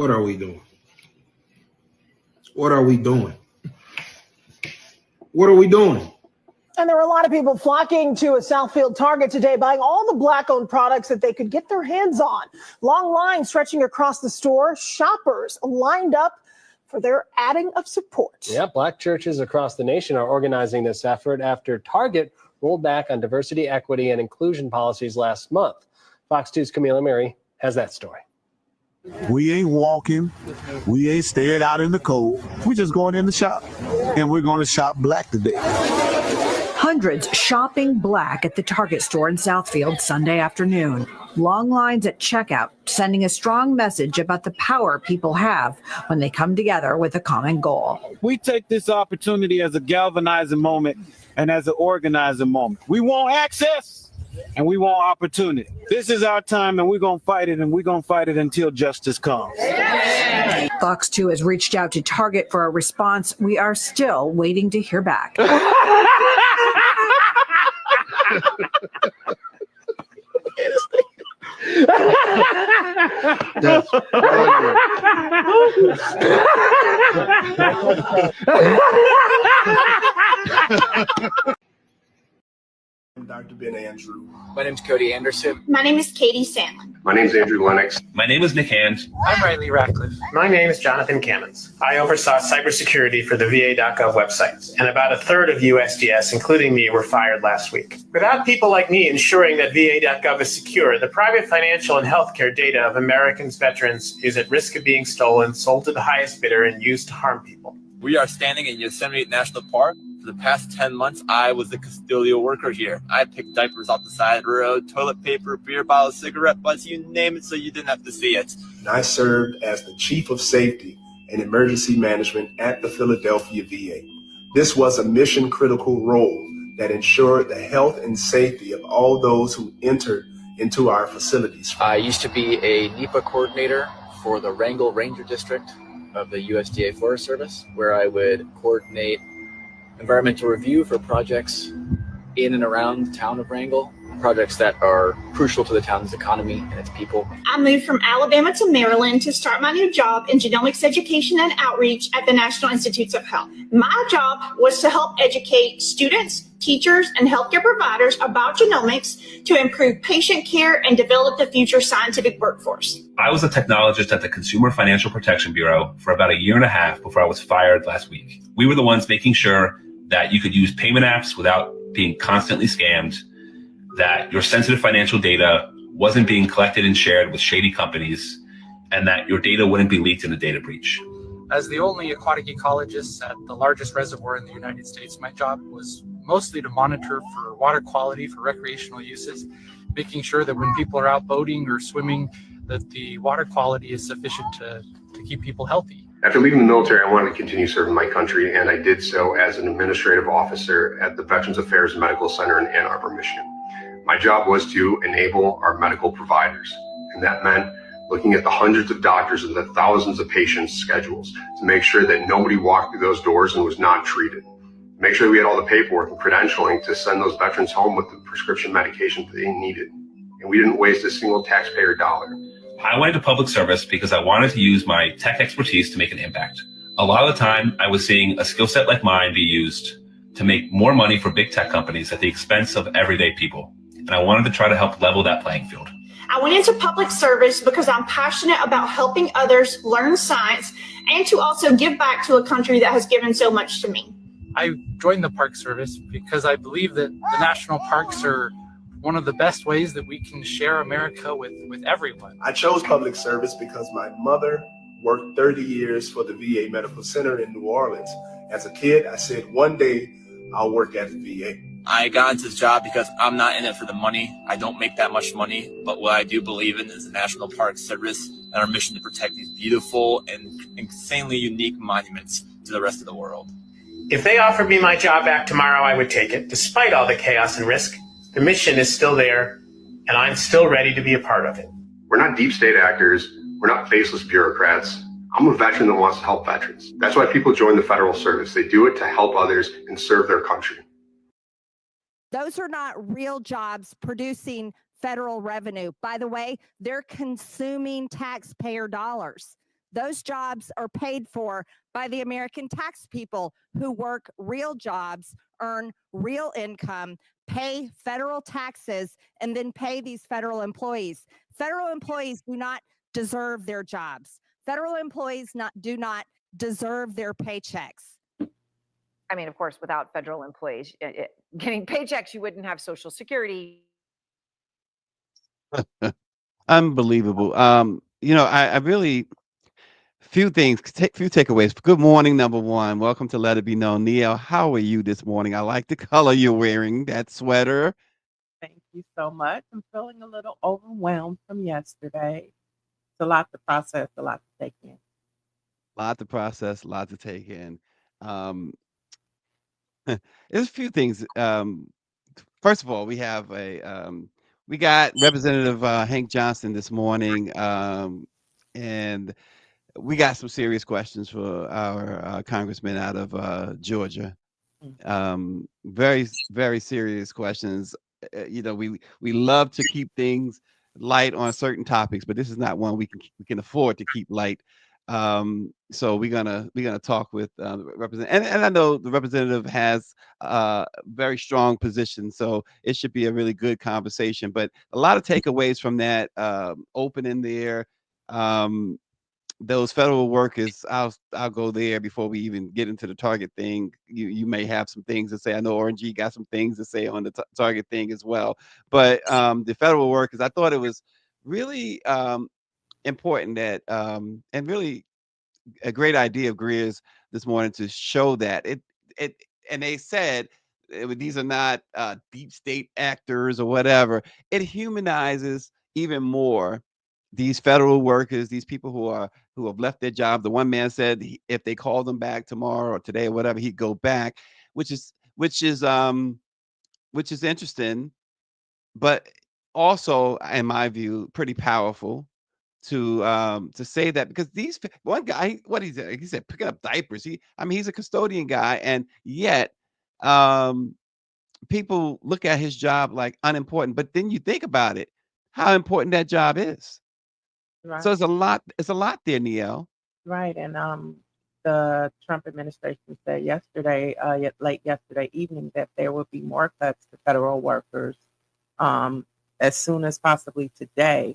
What are we doing? What are we doing? What are we doing? And there were a lot of people flocking to a Southfield Target today, buying all the Black-owned products that they could get their hands on. Long lines stretching across the store. Shoppers lined up for their adding of support. Yeah, Black churches across the nation are organizing this effort after Target rolled back on diversity, equity, and inclusion policies last month. Fox 2's Camila Mary has that story. We ain't walking. We ain't staying out in the cold. We just going in the shop, and we're going to shop black today. Hundreds shopping black at the Target store in Southfield Sunday afternoon. Long lines at checkout, sending a strong message about the power people have when they come together with a common goal. We take this opportunity as a galvanizing moment and as an organizing moment. We want access and we want opportunity. This is our time, and we're going to fight it, and we're going to fight it until justice comes. Fox 2 has reached out to Target for a response. We are still waiting to hear back. That's I'm Dr. Ben Andrew. My name's Cody Anderson. My name is Katie Sandlin. My name is Andrew Lennox. My name is Nick Hand. I'm Riley Ratcliffe. My name is Jonathan Cammons. I oversaw cybersecurity for the VA.gov websites, and about a third of USGS, including me, were fired last week. Without people like me ensuring that VA.gov is secure, the private financial and healthcare data of Americans' veterans is at risk of being stolen, sold to the highest bidder, and used to harm people. We are standing in Yosemite National Park. For the past 10 months, I was the custodial worker here. I picked diapers off the side of the road, toilet paper, beer bottles, cigarette butts, you name it, so you didn't have to see it. And I served as the Chief of Safety and Emergency Management at the Philadelphia VA. This was a mission-critical role that ensured the health and safety of all those who entered into our facilities. I used to be a NEPA coordinator for the Wrangell Ranger District of the USDA Forest Service, where I would coordinate environmental review for projects in and around the town of Wrangell, projects that are crucial to the town's economy and its people. I moved from Alabama to Maryland to start my new job in genomics education and outreach at the National Institutes of Health. My job was to help educate students, teachers, and healthcare providers about genomics to improve patient care and develop the future scientific workforce. I was a technologist at the Consumer Financial Protection Bureau for about a year and a half before I was fired last week. We were the ones making sure that you could use payment apps without being constantly scammed, that your sensitive financial data wasn't being collected and shared with shady companies, and that your data wouldn't be leaked in a data breach. As the only aquatic ecologist at the largest reservoir in the United States, my job was mostly to monitor for water quality for recreational uses, making sure that when people are out boating or swimming, that the water quality is sufficient to keep people healthy. After leaving the military, I wanted to continue serving my country, and I did so as an administrative officer at the Veterans Affairs Medical Center in Ann Arbor, Michigan. My job was to enable our medical providers, and that meant looking at the hundreds of doctors and the thousands of patients' schedules to make sure that nobody walked through those doors and was not treated. Make sure that we had all the paperwork and credentialing to send those veterans home with the prescription medication that they needed. And we didn't waste a single taxpayer dollar. I went into public service because I wanted to use my tech expertise to make an impact. A lot of the time, I was seeing a skill set like mine be used to make more money for big tech companies at the expense of everyday people. And I wanted to try to help level that playing field. I went into public service because I'm passionate about helping others learn science and to also give back to a country that has given so much to me. I joined the Park Service because I believe that the national parks are one of the best ways that we can share America with everyone. I chose public service because my mother worked 30 years for the VA Medical Center in New Orleans. As a kid, I said, one day I'll work at the VA. I got into this job because I'm not in it for the money. I don't make that much money, but what I do believe in is the National Park Service and our mission to protect these beautiful and insanely unique monuments to the rest of the world. If they offered me my job back tomorrow, I would take it, despite all the chaos and risk. The mission is still there, and I'm still ready to be a part of it. We're not deep state actors. We're not faceless bureaucrats. I'm a veteran that wants to help veterans. That's why people join the federal service. They do it to help others and serve their country. Those are not real jobs producing federal revenue. By the way, they're consuming taxpayer dollars. Those jobs are paid for by the American tax people who work real jobs, earn real income, pay federal taxes, and then pay these federal employees. Federal employees do not deserve their jobs. Federal employees do not deserve their paychecks. I mean, of course, without federal employees getting paychecks, you wouldn't have Social Security. Unbelievable. I really few takeaways. Good morning, number one. Welcome to Let It Be Known. Neil, how are you this morning? I like the color you're wearing, that sweater. Thank you so much. I'm feeling a little overwhelmed from yesterday. It's a lot to process, a lot to take in. Lot to process, lot to take in. There's a few things. First of all, we have we got Representative Hank Johnson this morning, and we got some serious questions for our congressman out of Georgia. Very, very serious questions. We love to keep things light on certain topics, but this is not one we can afford to keep light. So we're gonna talk with the representative, and I know the representative has a very strong position, so it should be a really good conversation. But a lot of takeaways from that opening there. Those federal workers, I'll go there before we even get into the Target thing. You may have some things to say. I know RNG got some things to say on the Target thing as well. But the federal workers, I thought it was really important that and really a great idea of Greer's this morning to show that it and they said these are not deep state actors or whatever. It humanizes even more these federal workers, these people who have left their job. The one man said if they called them back tomorrow or today or whatever, he'd go back, which is interesting, but also, in my view, pretty powerful to say that, because these one guy, what he said picking up diapers. He's a custodian guy, and yet people look at his job like unimportant. But then you think about it, how important that job is. Right. So it's a lot there, Neil. Right. And the Trump administration said yesterday, late yesterday evening, that there will be more cuts to federal workers as soon as possibly today.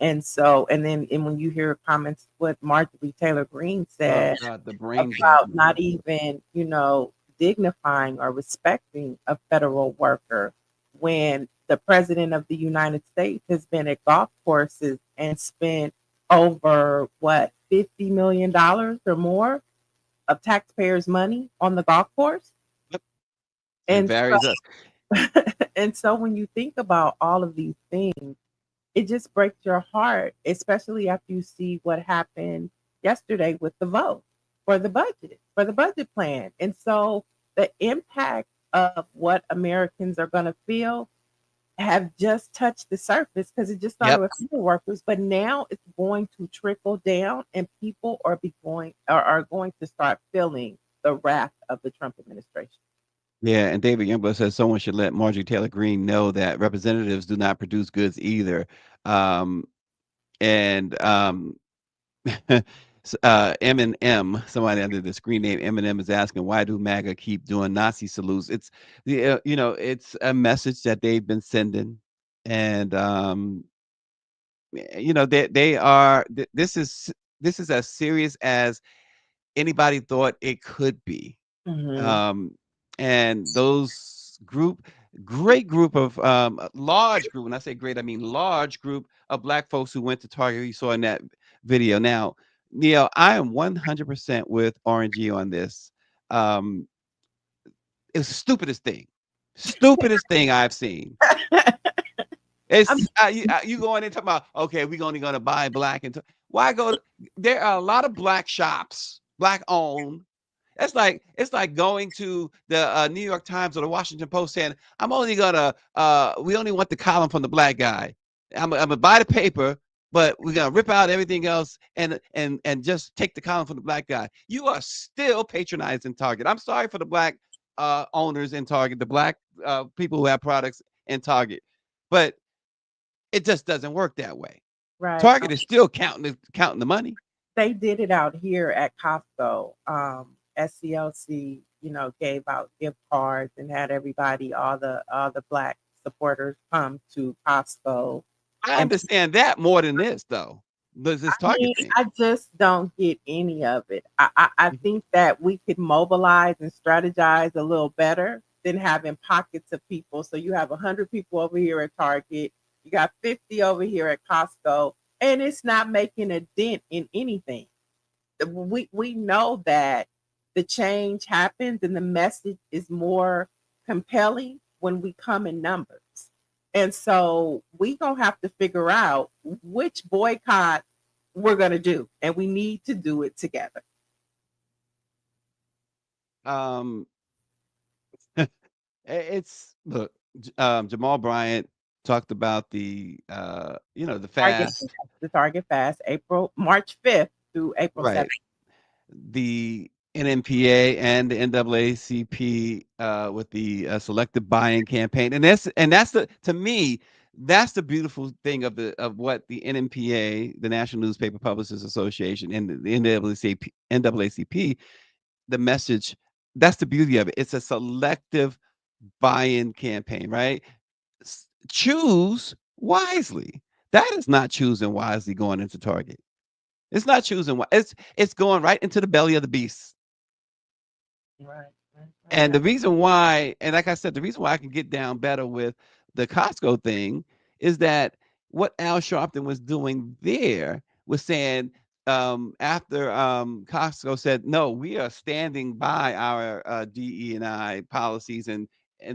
And so, and when you hear comments what Marjorie Taylor Greene said about not even, dignifying or respecting a federal worker, when the president of the United States has been at golf courses and spent over $50 million or more of taxpayers' money on the golf course. Yep. And so when you think about all of these things, it just breaks your heart, especially after you see what happened yesterday with the vote for the budget plan. And so the impact of what Americans are going to feel have just touched the surface, because it just started with federal workers, but now it's going to trickle down, and people are going to start feeling the wrath of the Trump administration. Yeah, and David Youngblood says someone should let Marjorie Taylor Greene know that representatives do not produce goods either. M&M, somebody under the screen name M&M, is asking, why do MAGA keep doing Nazi salutes? It's it's a message that they've been sending, and they are. This is as serious as anybody thought it could be. Mm-hmm. And those great group of large group, when I say great, I mean large group of Black folks who went to Target, you saw in that video. Now, Neil, I am 100% with RNG on this. It's the stupidest thing I've seen. It's you going into my, okay, we're only going to buy black, and why go? There are a lot of black shops, black owned. It's like going to the New York Times or the Washington Post saying, we only want the column from the black guy. I'm gonna buy the paper, but we're gonna rip out everything else and just take the column from the black guy. You are still patronizing Target. I'm sorry for the black owners in Target, the black people who have products in Target, but it just doesn't work that way. Right. Target is still counting the money. they did it out here at Costco. SCLC, gave out gift cards and had everybody, all the Black supporters, come to Costco. I understand that more than this, though. This Target thing. I just don't get any of it. I think that we could mobilize and strategize a little better than having pockets of people. So you have 100 people over here at Target, you got 50 over here at Costco, and it's not making a dent in anything. We know that the change happens and the message is more compelling when we come in numbers. And so we gonna have to figure out which boycott we're gonna do, and we need to do it together. It's look, Jamal Bryant talked about the the fast, The Target fast, March 5th through April right? 7th. The NMPA and the NAACP with the selective buy-in campaign, and that's to me, that's the beautiful thing of what the NMPA, the National Newspaper Publishers Association, and the NAACP, the message. That's the beauty of it. It's a selective buy-in campaign, right? Choose wisely. That is not choosing wisely going into Target. It's not choosing. It's going right into the belly of the beast. Right. And the reason why, and like I said, the reason why I can get down better with the Costco thing is that what Al Sharpton was doing there was saying, after Costco said, no, we are standing by our DE&I policies and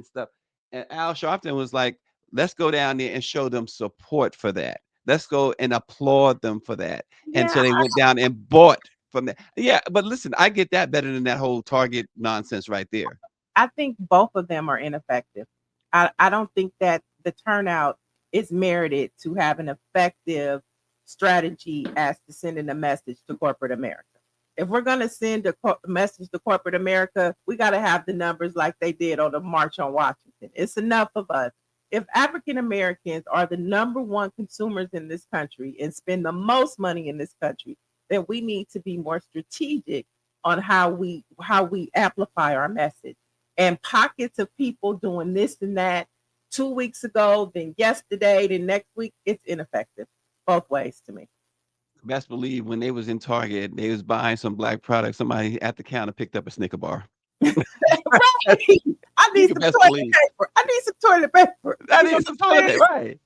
stuff. And Al Sharpton was like, let's go down there and show them support for that. Let's go and applaud them for that. And so they went down and bought from that. Yeah, but listen, I get that better than that whole Target nonsense right there. I think both of them are ineffective. I don't think that the turnout is merited to have an effective strategy as to sending a message to corporate America. If we're going to send a message to corporate America, we got to have the numbers like they did on the March on Washington. It's enough of us. If African Americans are the number one consumers in this country and spend the most money in this country, then we need to be more strategic on how we amplify our message. And pockets of people doing this and that 2 weeks ago, then yesterday, then next week, it's ineffective both ways to me. Best believe when they was in Target, they was buying some Black products. Somebody at the counter picked up a Snicker bar. Right. I need some toilet paper. I need some toilet paper. Right.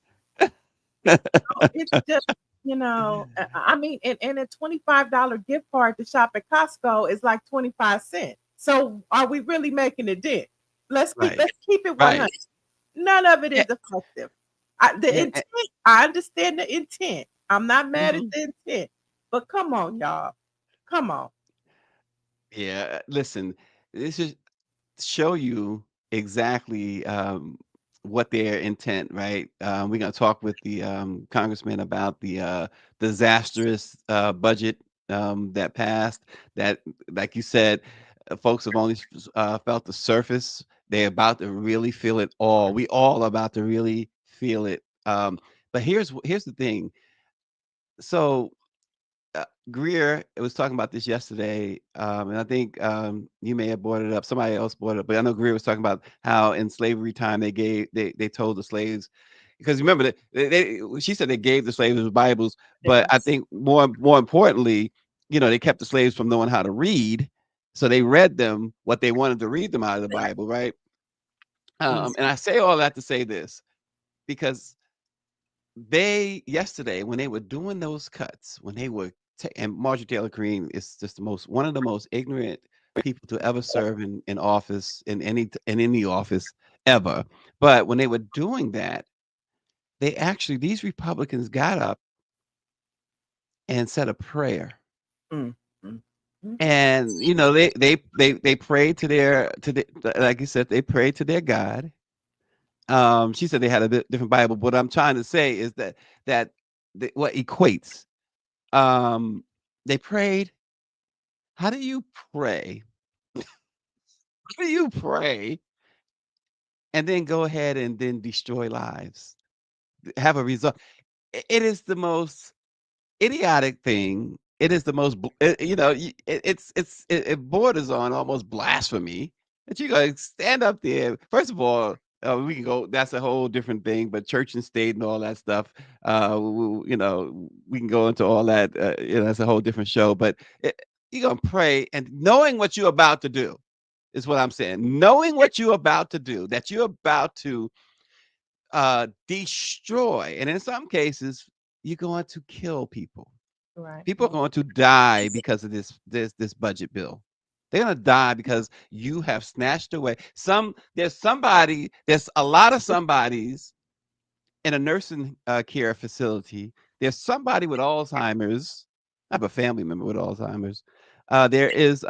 It's just, I mean, and a $25 gift card to shop at Costco is like 25 cents. So are we really making a dent? Let's keep it 100. Right. None of it is effective. Intent, I understand the intent. I'm not mad at the intent, but come on, y'all. Come on. Yeah, listen, this is show you exactly what their intent, right? We're going to talk with the congressman about the disastrous budget that passed. That, like you said, folks have only felt the surface. They're about to really feel it all. We all about to really feel it. But here's the thing. So Greer was talking about this yesterday, and I think you may have brought it up. Somebody else brought it up, but I know Greer was talking about how in slavery time they told the slaves, because remember that she said they gave the slaves the Bibles, but I think more importantly, they kept the slaves from knowing how to read, so they read them what they wanted to read them out of the Bible, right? And I say all that to say this, because yesterday when they were doing those cuts, when they were and Marjorie Taylor Greene is just one of the most ignorant people to ever serve in office, in any office ever. But when they were doing that, these Republicans got up and said a prayer. And they prayed to their like you said, they prayed to their God. She said they had a different Bible. What I'm trying to say is that what equates. They prayed. How do you pray? How do you pray and then go ahead and then destroy lives? Have a result. It is the most idiotic thing it is the most, it borders on almost blasphemy that you gotta stand up there. First of all, we can go, that's a whole different thing, but church and state and all that stuff, we can go into all that, that's a whole different show, but you're gonna pray and knowing what you're about to do is what I'm saying. Knowing what you're about to do, that you're about to destroy, and in some cases, you're going to kill people. Right. People are going to die because of this budget bill. They're gonna die because you have snatched away there's a lot of somebodies in a nursing care facility. There's somebody with Alzheimer's. I have a family member with Alzheimer's. There is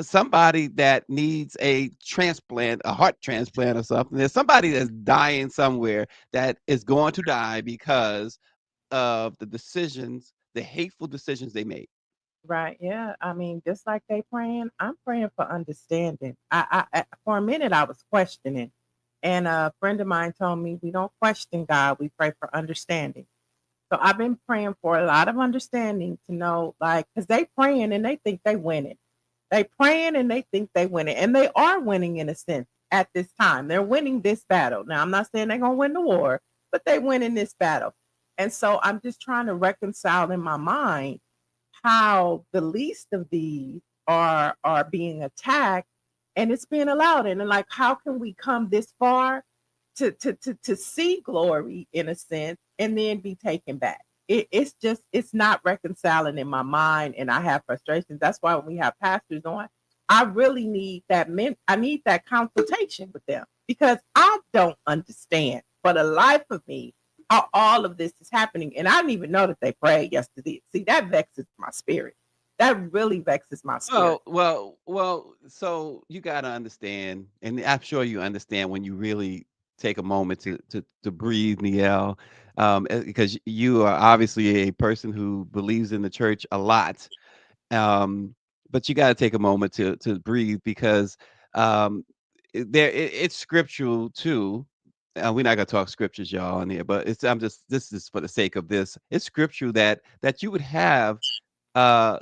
somebody that needs a transplant, a heart transplant or something. There's somebody that's dying somewhere that is going to die because of the decisions, the hateful decisions they made. Right. Yeah. I mean, just like they praying, I'm praying for understanding. I for a minute I was questioning, and a friend of mine told me we don't question God, we pray for understanding. So I've been praying for a lot of understanding to know, like, because they praying and they think they winning. They praying and they think they winning, and they are winning in a sense at this time. They're winning this battle. Now, I'm not saying they're gonna win the war, but they winning this battle. And so I'm just trying to reconcile in my mind how the least of these are being attacked and it's being allowed. And like, how can we come this far to see glory in a sense and then be taken back? It's not reconciling in my mind, and I have frustrations. That's why when we have pastors on, I really need I need that consultation with them, because I don't understand for the life of me how all of this is happening. And I didn't even know that they prayed yesterday. See, that vexes my spirit. That really vexes my spirit. Well, so you got to understand, and I'm sure you understand when you really take a moment to breathe, Niel, because you are obviously a person who believes in the church a lot. But you got to take a moment to breathe, because it's scriptural too. We're not gonna talk scriptures, y'all, on here, but this is for the sake of this. It's scriptural that you would have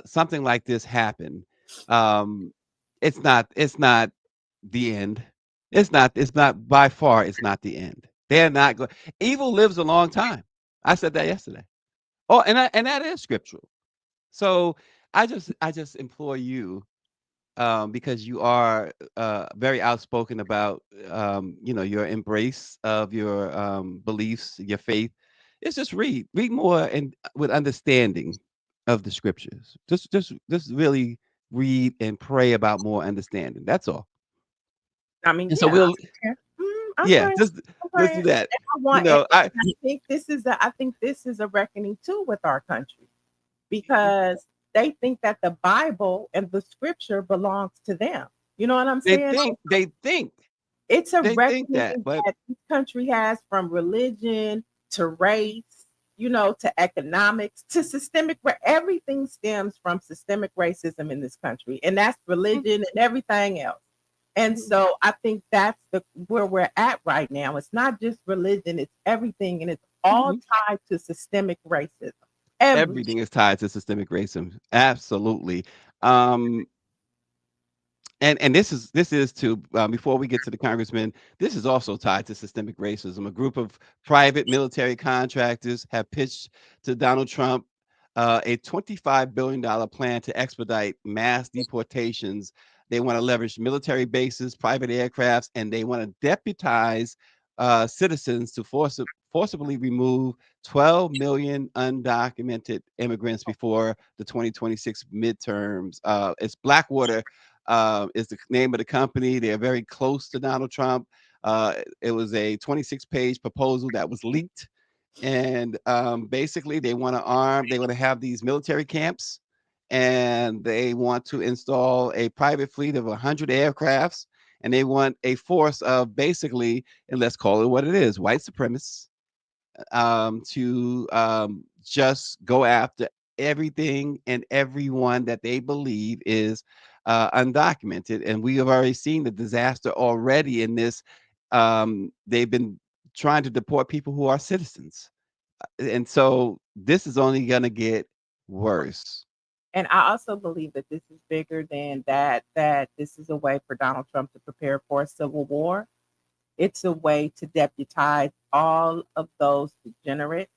something like this happen. It's not the end. It's not by far, it's not the end. They're not going. Evil lives a long time. I said that yesterday. Oh, and that is scriptural. So I just implore you, because you are very outspoken about your embrace of your beliefs, your faith. It's just read more and with understanding of the scriptures. Just really read and pray about more understanding. That's all. I mean, And so we'll I'm yeah, praying. just I'm let's praying. do that. And I want, I and I think this is a reckoning too with our country, because they think that the Bible and the scripture belongs to them. You know what I'm saying? they think It's a they think reckoning but that this country has, from religion to race, to economics to systemic, where everything stems from systemic racism in this country. And that's religion and everything else. And so I think that's where we're at right now. It's not just religion, it's everything. And it's all tied to systemic racism. everything is tied to systemic racism. Absolutely. And this is to before we get to the congressman, this is also tied to systemic racism. A group of private military contractors have pitched to Donald Trump a $25 billion plan to expedite mass deportations. They want to leverage military bases, private aircrafts, and they want to deputize citizens to forcibly remove 12 million undocumented immigrants before the 2026 midterms. It's Blackwater is the name of the company. They're very close to Donald Trump. It was a 26-page proposal that was leaked. And basically, they want to have these military camps, and they want to install a private fleet of 100 aircrafts, and they want a force of basically, and let's call it what it is, white supremacists, to just go after everything and everyone that they believe is undocumented. And we have already seen the disaster already in this. They've been trying to deport people who are citizens. And so this is only going to get worse. And I also believe that this is bigger than that, that this is a way for Donald Trump to prepare for a civil war. It's a way to deputize all of those degenerates,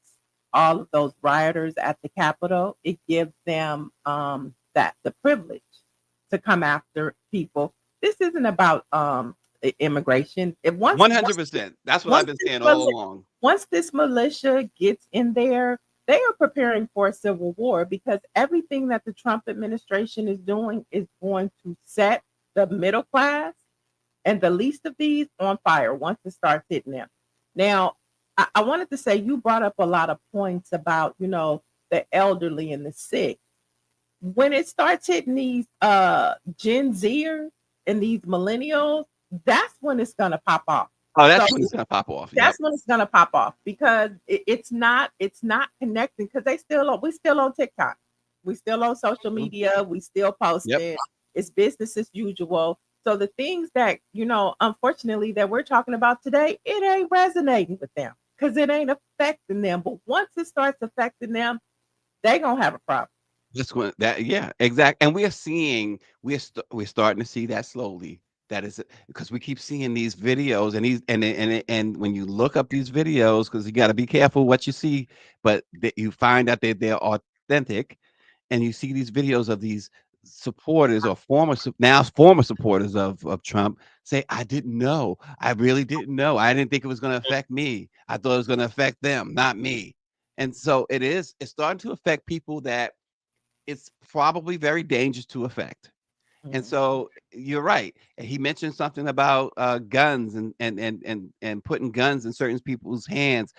all of those rioters at the Capitol. It gives them that the privilege to come after people. This isn't about immigration. 100%. That's what I've been saying all along. Once this militia gets in there, they are preparing for a civil war, because everything that the Trump administration is doing is going to set the middle class and the least of these on fire once it starts hitting them. Now, I wanted to say, you brought up a lot of points about, the elderly and the sick. When it starts hitting these Gen Zers and these millennials, that's when it's going to pop off. Oh, that's when it's gonna pop off. That's when it's gonna pop off, because it's not connecting, because we still on TikTok, we still on social media, we still posting. It's business as usual. So the things that unfortunately that we're talking about today, it ain't resonating with them because it ain't affecting them. But once it starts affecting them, they gonna have a problem. Just when exactly. And we're starting to see that slowly. That is because we keep seeing these videos and when you look up these videos, because you got to be careful what you see, but you find out that they're authentic, and you see these videos of these supporters or former supporters of Trump say, I didn't know. I really didn't know. I didn't think it was going to affect me. I thought it was going to affect them, not me. And so it's starting to affect people that it's probably very dangerous to affect. And so you're right. He mentioned something about guns and putting guns in certain people's hands.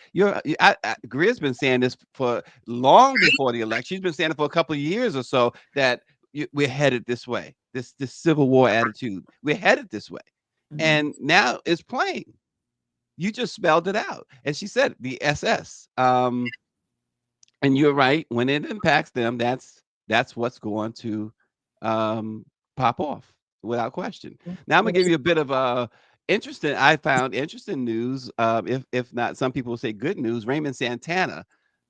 Greer's been saying this for long before the election. She's been saying it for a couple of years or so, that we're headed this way. This civil war attitude. We're headed this way, and now it's plain. You just spelled it out. And she said the SS. And you're right. When it impacts them, that's what's going to pop off without question. Now I'm gonna give you a bit of I found interesting news. If not, some people will say good news. Raymond Santana,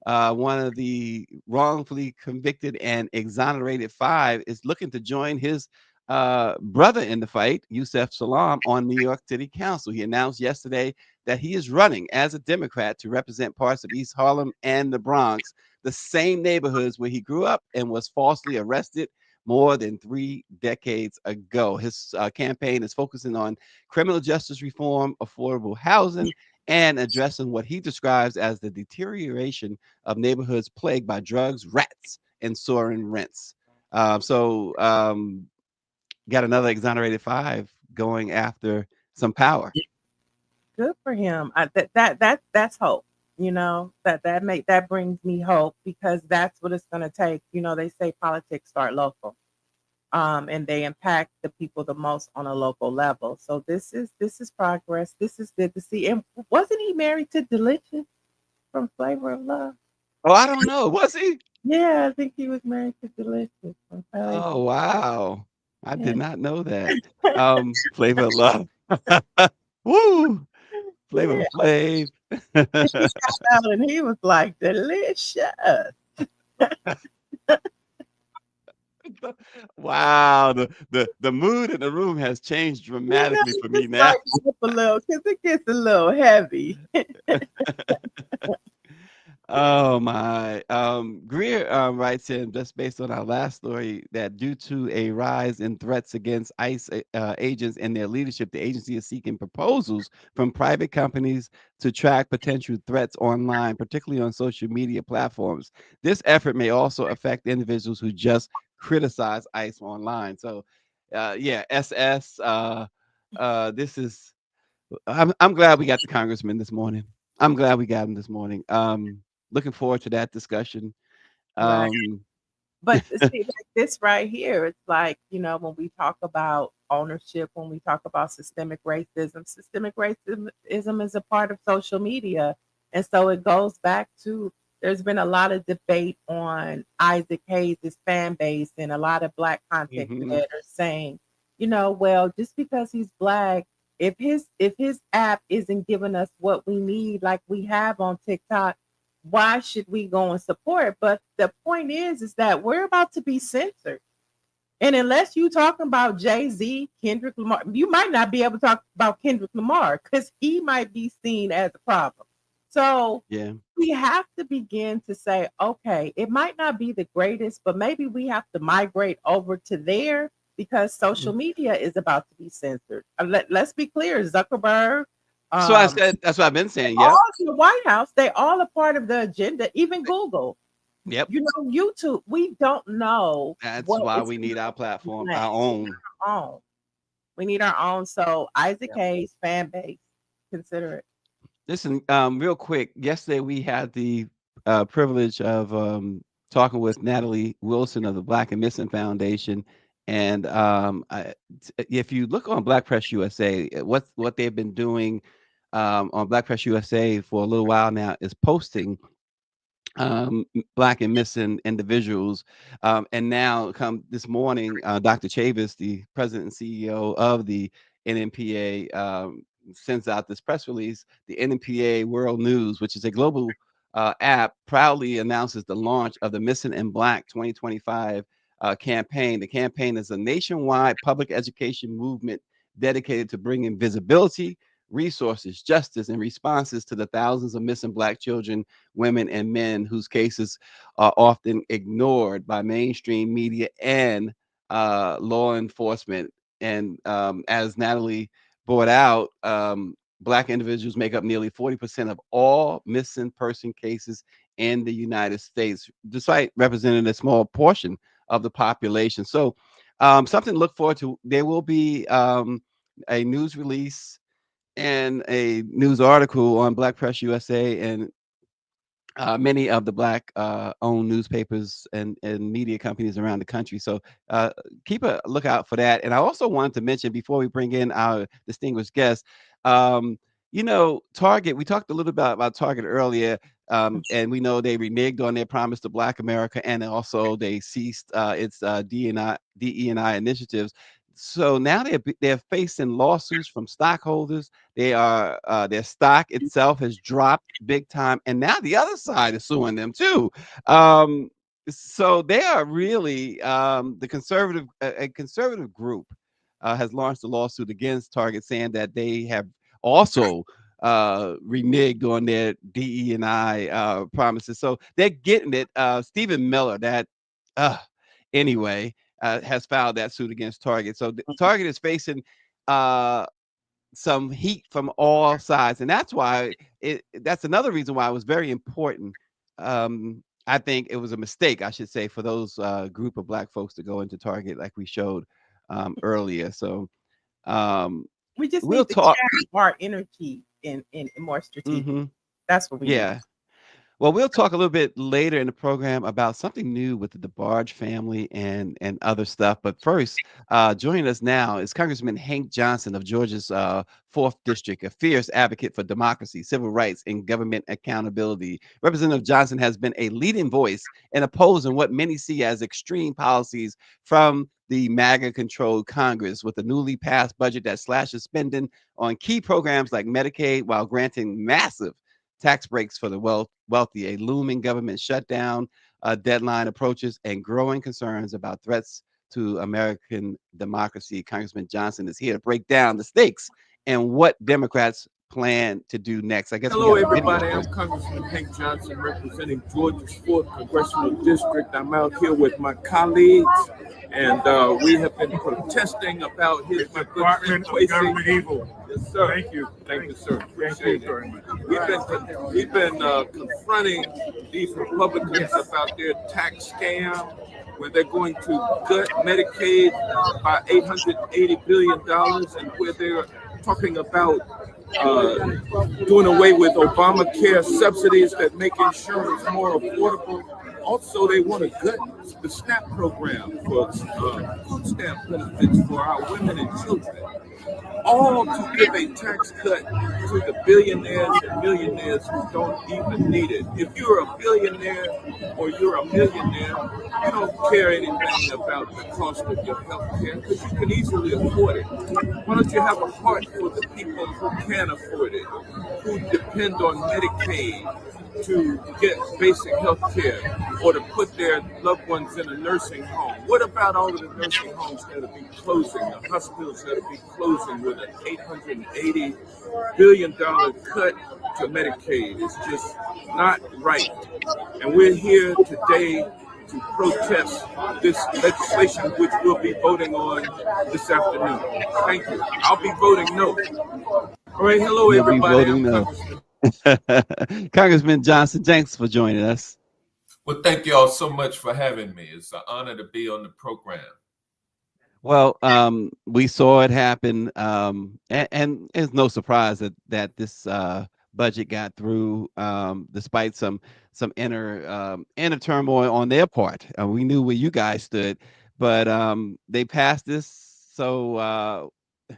one of the wrongfully convicted and exonerated 5, is looking to join his brother in the fight, Yusef Salaam, on New York City Council. He announced yesterday that he is running as a Democrat to represent parts of East Harlem and the Bronx, the same neighborhoods where he grew up and was falsely arrested more than 3 decades ago. His campaign is focusing on criminal justice reform, affordable housing, and addressing what he describes as the deterioration of neighborhoods plagued by drugs, rats, and soaring rents. Got another exonerated 5 going after some power. Good for him. That's hope. That brings me hope, because that's what it's going to take. They say politics start local, and they impact the people the most on a local level. So this is progress. This is good to see. And wasn't he married to Delicious from Flavor of Love? Oh, I don't know. Was he? Yeah, I think he was married to Delicious from Flavor. Oh, wow. I did not know that. Flavor of Love. Woo! Flavor Flav. He got out and he was like, delicious. Wow, the mood in the room has changed dramatically for me now. A little, because it gets a little heavy. Oh my. Greer writes in, just based on our last story, that due to a rise in threats against ICE agents and their leadership, the agency is seeking proposals from private companies to track potential threats online, particularly on social media platforms. This effort may also affect individuals who just criticize ICE online. So SS, this is, I'm glad we got the congressman this morning. I'm glad we got him this morning. Looking forward to that discussion. Right. But see, like this right here, it's like, when we talk about ownership, when we talk about systemic racism is a part of social media. And so it goes back to, there's been a lot of debate on Isaac Hayes' fan base and a lot of Black content creators saying, well, just because he's Black, if his app isn't giving us what we need, like we have on TikTok, why should we go and support? But the point is that we're about to be censored. And unless you talking about Jay-Z, Kendrick Lamar, you might not be able to talk about Kendrick Lamar because he might be seen as a problem. So we have to begin to say, okay, it might not be the greatest, but maybe we have to migrate over to there because social media is about to be censored. Let's be clear, Zuckerberg. So I said, that's what I've been saying. Yeah. All in the White House, they all are part of the agenda, even Google. Yep. You know, YouTube, we don't know. That's why we need our platform, our own. We need our own. So Isaac Hayes, fan base, consider it. Listen, real quick. Yesterday we had the privilege of talking with Natalie Wilson of the Black and Missing Foundation, and if you look on Black Press USA, what they've been doing on Black Press USA for a little while now is posting Black and missing individuals, and now come this morning, Dr. Chavis, the president and CEO of the NMPA, sends out this press release. The NMPA World News, which is a global app, proudly announces the launch of the Missing in Black 2025 campaign. The campaign is a nationwide public education movement dedicated to bringing visibility, resources, justice, and responses to the thousands of missing Black children, women, and men whose cases are often ignored by mainstream media and law enforcement. And as Natalie brought out, Black individuals make up nearly 40% of all missing person cases in the United States, despite representing a small portion of the population. So something to look forward to. There will be a news release and a news article on Black Press USA and many of the Black owned newspapers and media companies around the country. So keep a lookout for that. And I also wanted to mention, before we bring in our distinguished guest, you know, Target, we talked a little bit about Target earlier, and we know they reneged on their promise to Black America, and also they ceased its DE&I initiatives. So now they're facing lawsuits from stockholders. Their stock itself has dropped big time, and now the other side is suing them too. So they are really a conservative group has launched a lawsuit against Target, saying that they have also reneged on their DE&I promises. So they're getting it. Stephen Miller, anyway. Has filed that suit against Target. So Target is facing some heat from all sides, and that's why that's another reason why it was very important. I think it was a mistake, I should say, for those group of Black folks to go into Target like we showed earlier. So we just need to channel our energy in more strategic. That's what we need. Well, we'll talk a little bit later in the program about something new with the DeBarge family and other stuff. But first, joining us now is Congressman Hank Johnson of Georgia's 4th District, a fierce advocate for democracy, civil rights, and government accountability. Representative Johnson has been a leading voice in opposing what many see as extreme policies from the MAGA-controlled Congress, with a newly passed budget that slashes spending on key programs like Medicaid while granting massive tax breaks for the wealthy. A looming government shutdown deadline approaches, and growing concerns about threats to American democracy. Congressman Johnson is here to break down the stakes and what Democrats plan to do next. I guess. Hello, everybody. I'm Congressman Hank Johnson, representing Georgia's 4th Congressional District. I'm out here with my colleagues, and we have been protesting about his Department of Government evil. Yes, sir. Thank you, sir. Appreciate it. We've been confronting these Republicans about their tax scam, where they're going to gut Medicaid by $880 billion, and where they're talking about doing away with Obamacare subsidies that make insurance more affordable. Also, they want to gut the SNAP program for food stamp benefits for our women and children, all to give a tax cut to the billionaires and millionaires who don't even need it. If you're a billionaire or you're a millionaire, you don't care anything about the cost of your health care because you can easily afford it. Why don't you have a heart for the people who can't afford it, who depend on Medicaid, to get basic health care or to put their loved ones in a nursing home? What about all of the nursing homes that will be closing, the hospitals that will be closing with an $880 billion cut to Medicaid? It's just not right. And we're here today to protest this legislation, which we'll be voting on this afternoon. Thank you. I'll be voting no. All right, hello, You'll be everybody. voting I'm no. Congressman. Congressman Johnson, thanks for joining us. Well, thank you all so much for having me. It's an honor to be on the program. Well, we saw it happen, and it's no surprise that this budget got through, despite some inner turmoil on their part. We knew where you guys stood, but they passed this. So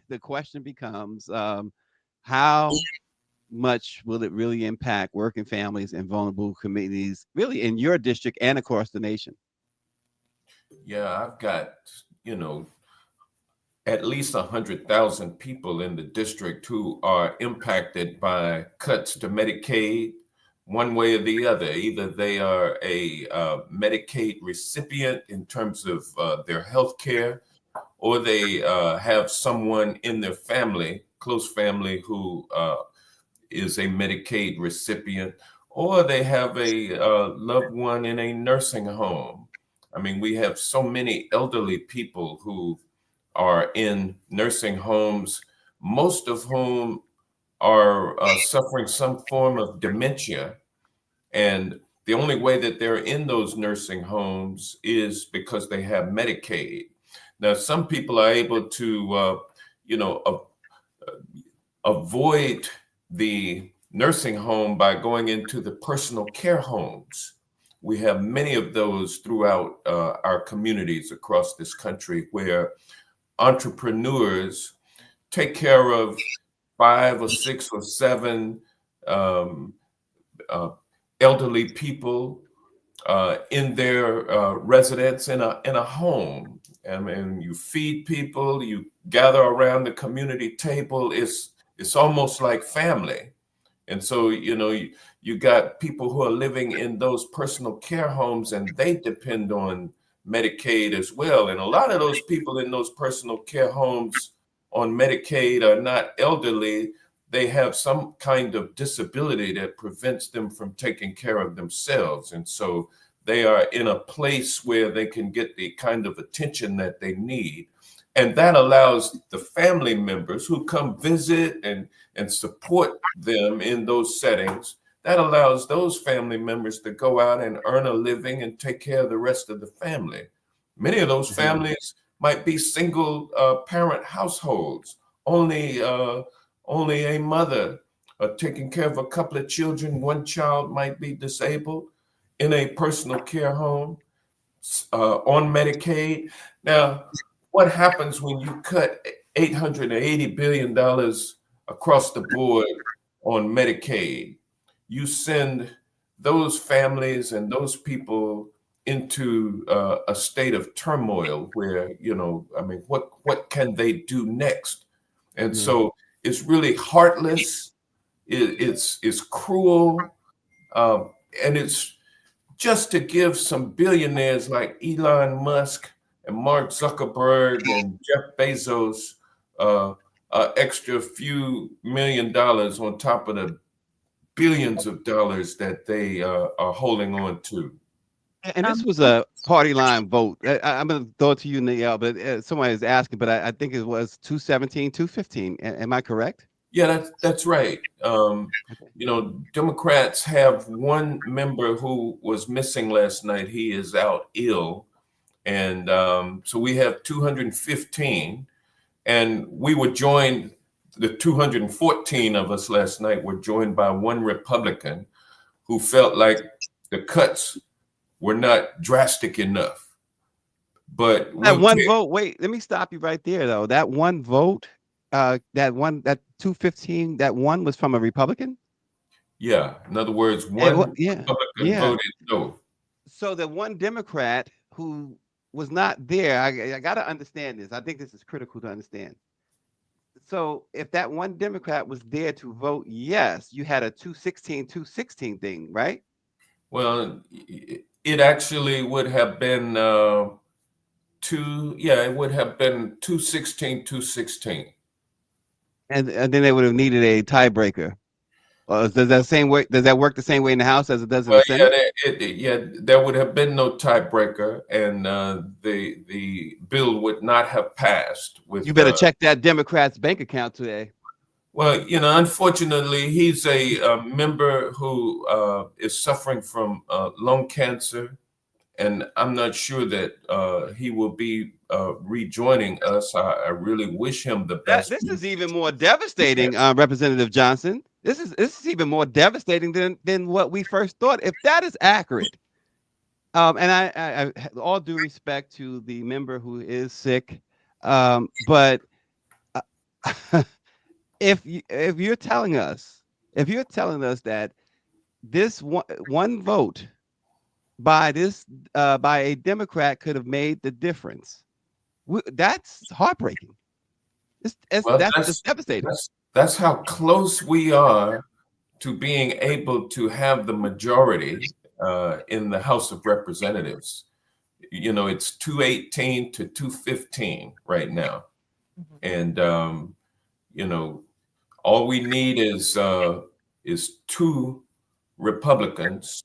the question becomes, how much will it really impact working families and vulnerable communities, really in your district and across the nation? Yeah, I've got, at least 100,000 people in the district who are impacted by cuts to Medicaid one way or the other. Either they are a Medicaid recipient in terms of their health care, or they have someone in their family, close family, who is a Medicaid recipient, or they have a loved one in a nursing home. I mean, we have so many elderly people who are in nursing homes, most of whom are suffering some form of dementia. And the only way that they're in those nursing homes is because they have Medicaid. Now, some people are able to, avoid the nursing home by going into the personal care homes. We have many of those throughout our communities across this country where entrepreneurs take care of 5 or 6 or 7 elderly people in their residence in a home. I mean, you feed people, you gather around the community table. It's almost like family. And so, you got people who are living in those personal care homes, and they depend on Medicaid as well. And a lot of those people in those personal care homes on Medicaid are not elderly. They have some kind of disability that prevents them from taking care of themselves. And so they are in a place where they can get the kind of attention that they need. And that allows the family members who come visit and support them in those settings, that allows those family members to go out and earn a living and take care of the rest of the family. Many of those families might be single parent households, only a mother taking care of a couple of children. One child might be disabled in a personal care home on Medicaid. Now, what happens when you cut $880 billion across the board on Medicaid? You send those families and those people into a state of turmoil where, what can they do next? And so it's really heartless. It's cruel. And it's just to give some billionaires like Elon Musk and Mark Zuckerberg and Jeff Bezos extra few $1 million on top of the billions of dollars that they are holding on to. And this was a party line vote. I'm going to throw it to you, Neil, but somebody is asking, but I think it was 217, 215. Am I correct? Yeah, that's right. Democrats have one member who was missing last night. He is out ill. And so we have 215. And we were joined, the 214 of us last night were joined by one Republican who felt like the cuts were not drastic enough. But that one vote, wait, let me stop you right there, though. That one vote, that 215, that one was from a Republican? Yeah. In other words, one Republican voted no. So the one Democrat who was not there, I got to understand this. I think this is critical to understand. So if that one Democrat was there to vote yes, you had a 216 thing, right? Well, it actually would have been it would have been 216. And then they would have needed a tiebreaker. Does that work the same way in the House as it does in the Senate? There would have been no tiebreaker, and the bill would not have passed. You better check that Democrat's bank account today. Well, unfortunately, he's a member who is suffering from lung cancer, and I'm not sure that he will be rejoining us. I really wish him the best. This is even more devastating, Representative Johnson. This is even more devastating than what we first thought. If that is accurate, and I all due respect to the member who is sick, but if you're telling us that this one vote by a Democrat could have made the difference, that's heartbreaking. That's devastating. That's how close we are to being able to have the majority in the House of Representatives. It's 218 to 215 right now. And, all we need is 2 Republicans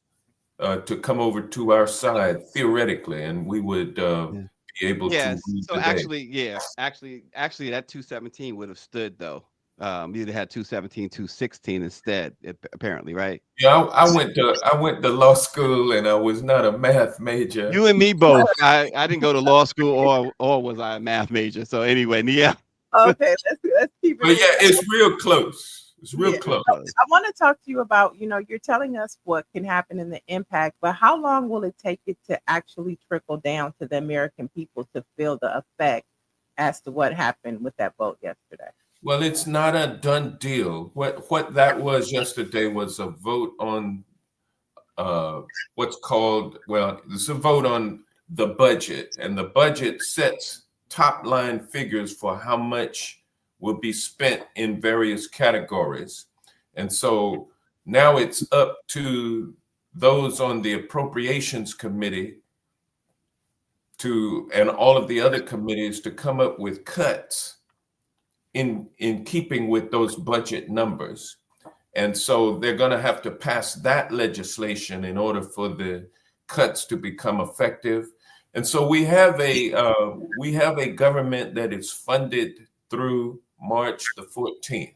to come over to our side theoretically, and we would be able to. So actually, that 217 would have stood though. You'd have had 217, 216 instead, apparently, right? Yeah, I went to law school, and I was not a math major. You and me both. I didn't go to law school, or was I a math major? So anyway, yeah. Okay, let's keep it. But yeah, it's real close. It's real close. I want to talk to you about, you're telling us what can happen in the impact, but how long will it take it to actually trickle down to the American people to feel the effect as to what happened with that vote yesterday? Well, it's not a done deal. What that was yesterday was a vote on it's a vote on the budget, and the budget sets top line figures for how much will be spent in various categories. And so now it's up to those on the Appropriations Committee and all of the other committees to come up with cuts in keeping with those budget numbers. And so they're going to have to pass that legislation in order for the cuts to become effective. And so we have a government that is funded through March the 14th.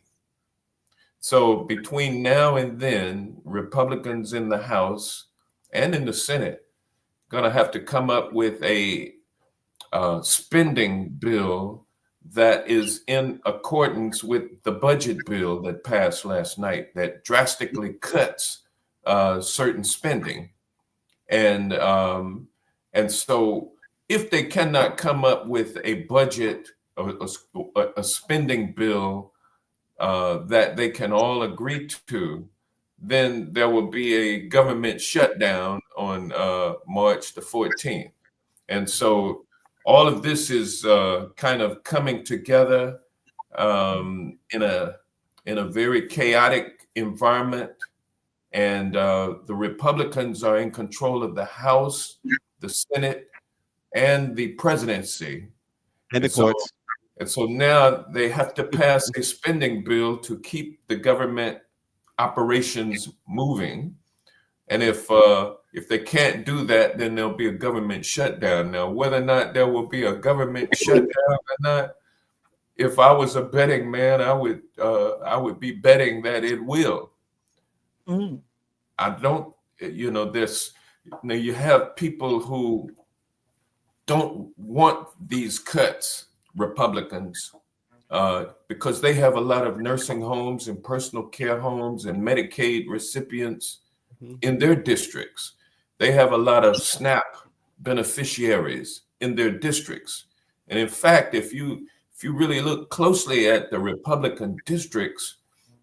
So between now and then, Republicans in the House and in the Senate going to have to come up with a spending bill that is in accordance with the budget bill that passed last night that drastically cuts certain spending. And so if they cannot come up with a budget, a spending bill that they can all agree to, then there will be a government shutdown on March the 14th. And so all of this is kind of coming together in a very chaotic environment. And the Republicans are in control of the House, the Senate, and the presidency. And the courts. And so now they have to pass a spending bill to keep the government operations moving. And if they can't do that, then there'll be a government shutdown. Now, whether or not there will be a government shutdown or not, if I was a betting man, I would be betting that it will. I don't, you have people who don't want these cuts, Republicans, because they have a lot of nursing homes and personal care homes and Medicaid recipients in their districts. They have a lot of SNAP beneficiaries in their districts. And in fact, if you really look closely at the Republican districts,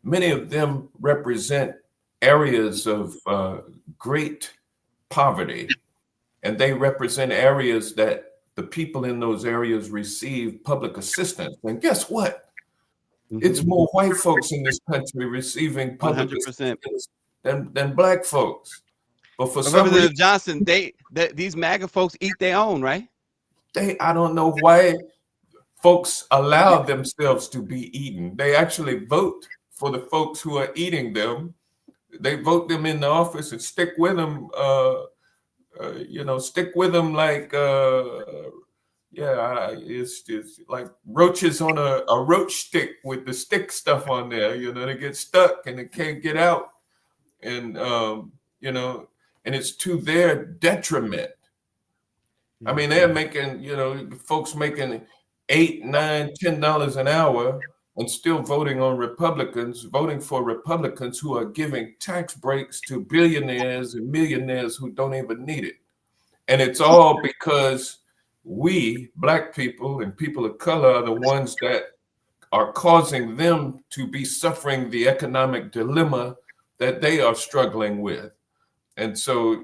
many of them represent areas of great poverty, and they represent areas that the people in those areas receive public assistance. And guess what? It's more white folks in this country receiving public 100%. assistance than black folks. But for But some Representative reason, Johnson, these MAGA folks eat their own, right? I don't know why folks allow themselves to be eaten. They actually vote for the folks who are eating them. They vote them in the office and stick with them. Stick with them like it's like roaches on a roach stick with the stick stuff on there. They get stuck and they can't get out, and and it's to their detriment. I mean, they're making, folks making $8, $9, $10 an hour and still voting for Republicans who are giving tax breaks to billionaires and millionaires who don't even need it. And it's all because we, black people and people of color, are the ones that are causing them to be suffering the economic dilemma that they are struggling with. And so,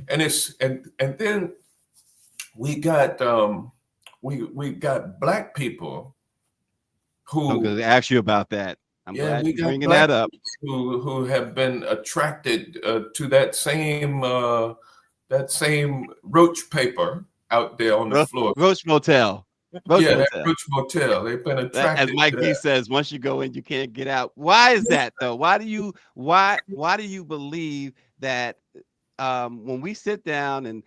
and then we got black people who. I'm going to ask you about that. I'm glad you're bringing that up. Who have been attracted to that same roach paper out there on the floor. Roach Motel. That Roach Motel. They've been attracted. As Mike B says, once you go in, you can't get out. Why is that though? Why do you believe that when we sit down and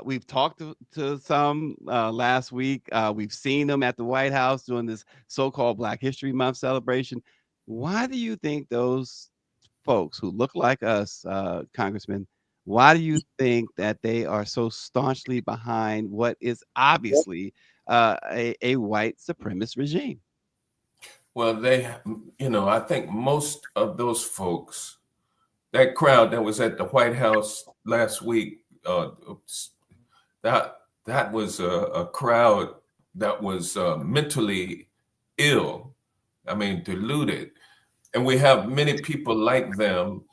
we've talked to some last week, we've seen them at the White House doing this so-called Black History Month celebration. Why do you think those folks who look like us, Congressman, why do you think that they are so staunchly behind what is obviously a white supremacist regime? Well, I think most of those folks, that crowd that was at the White House last week, that was a crowd that was mentally ill. I mean, deluded. And we have many people like them.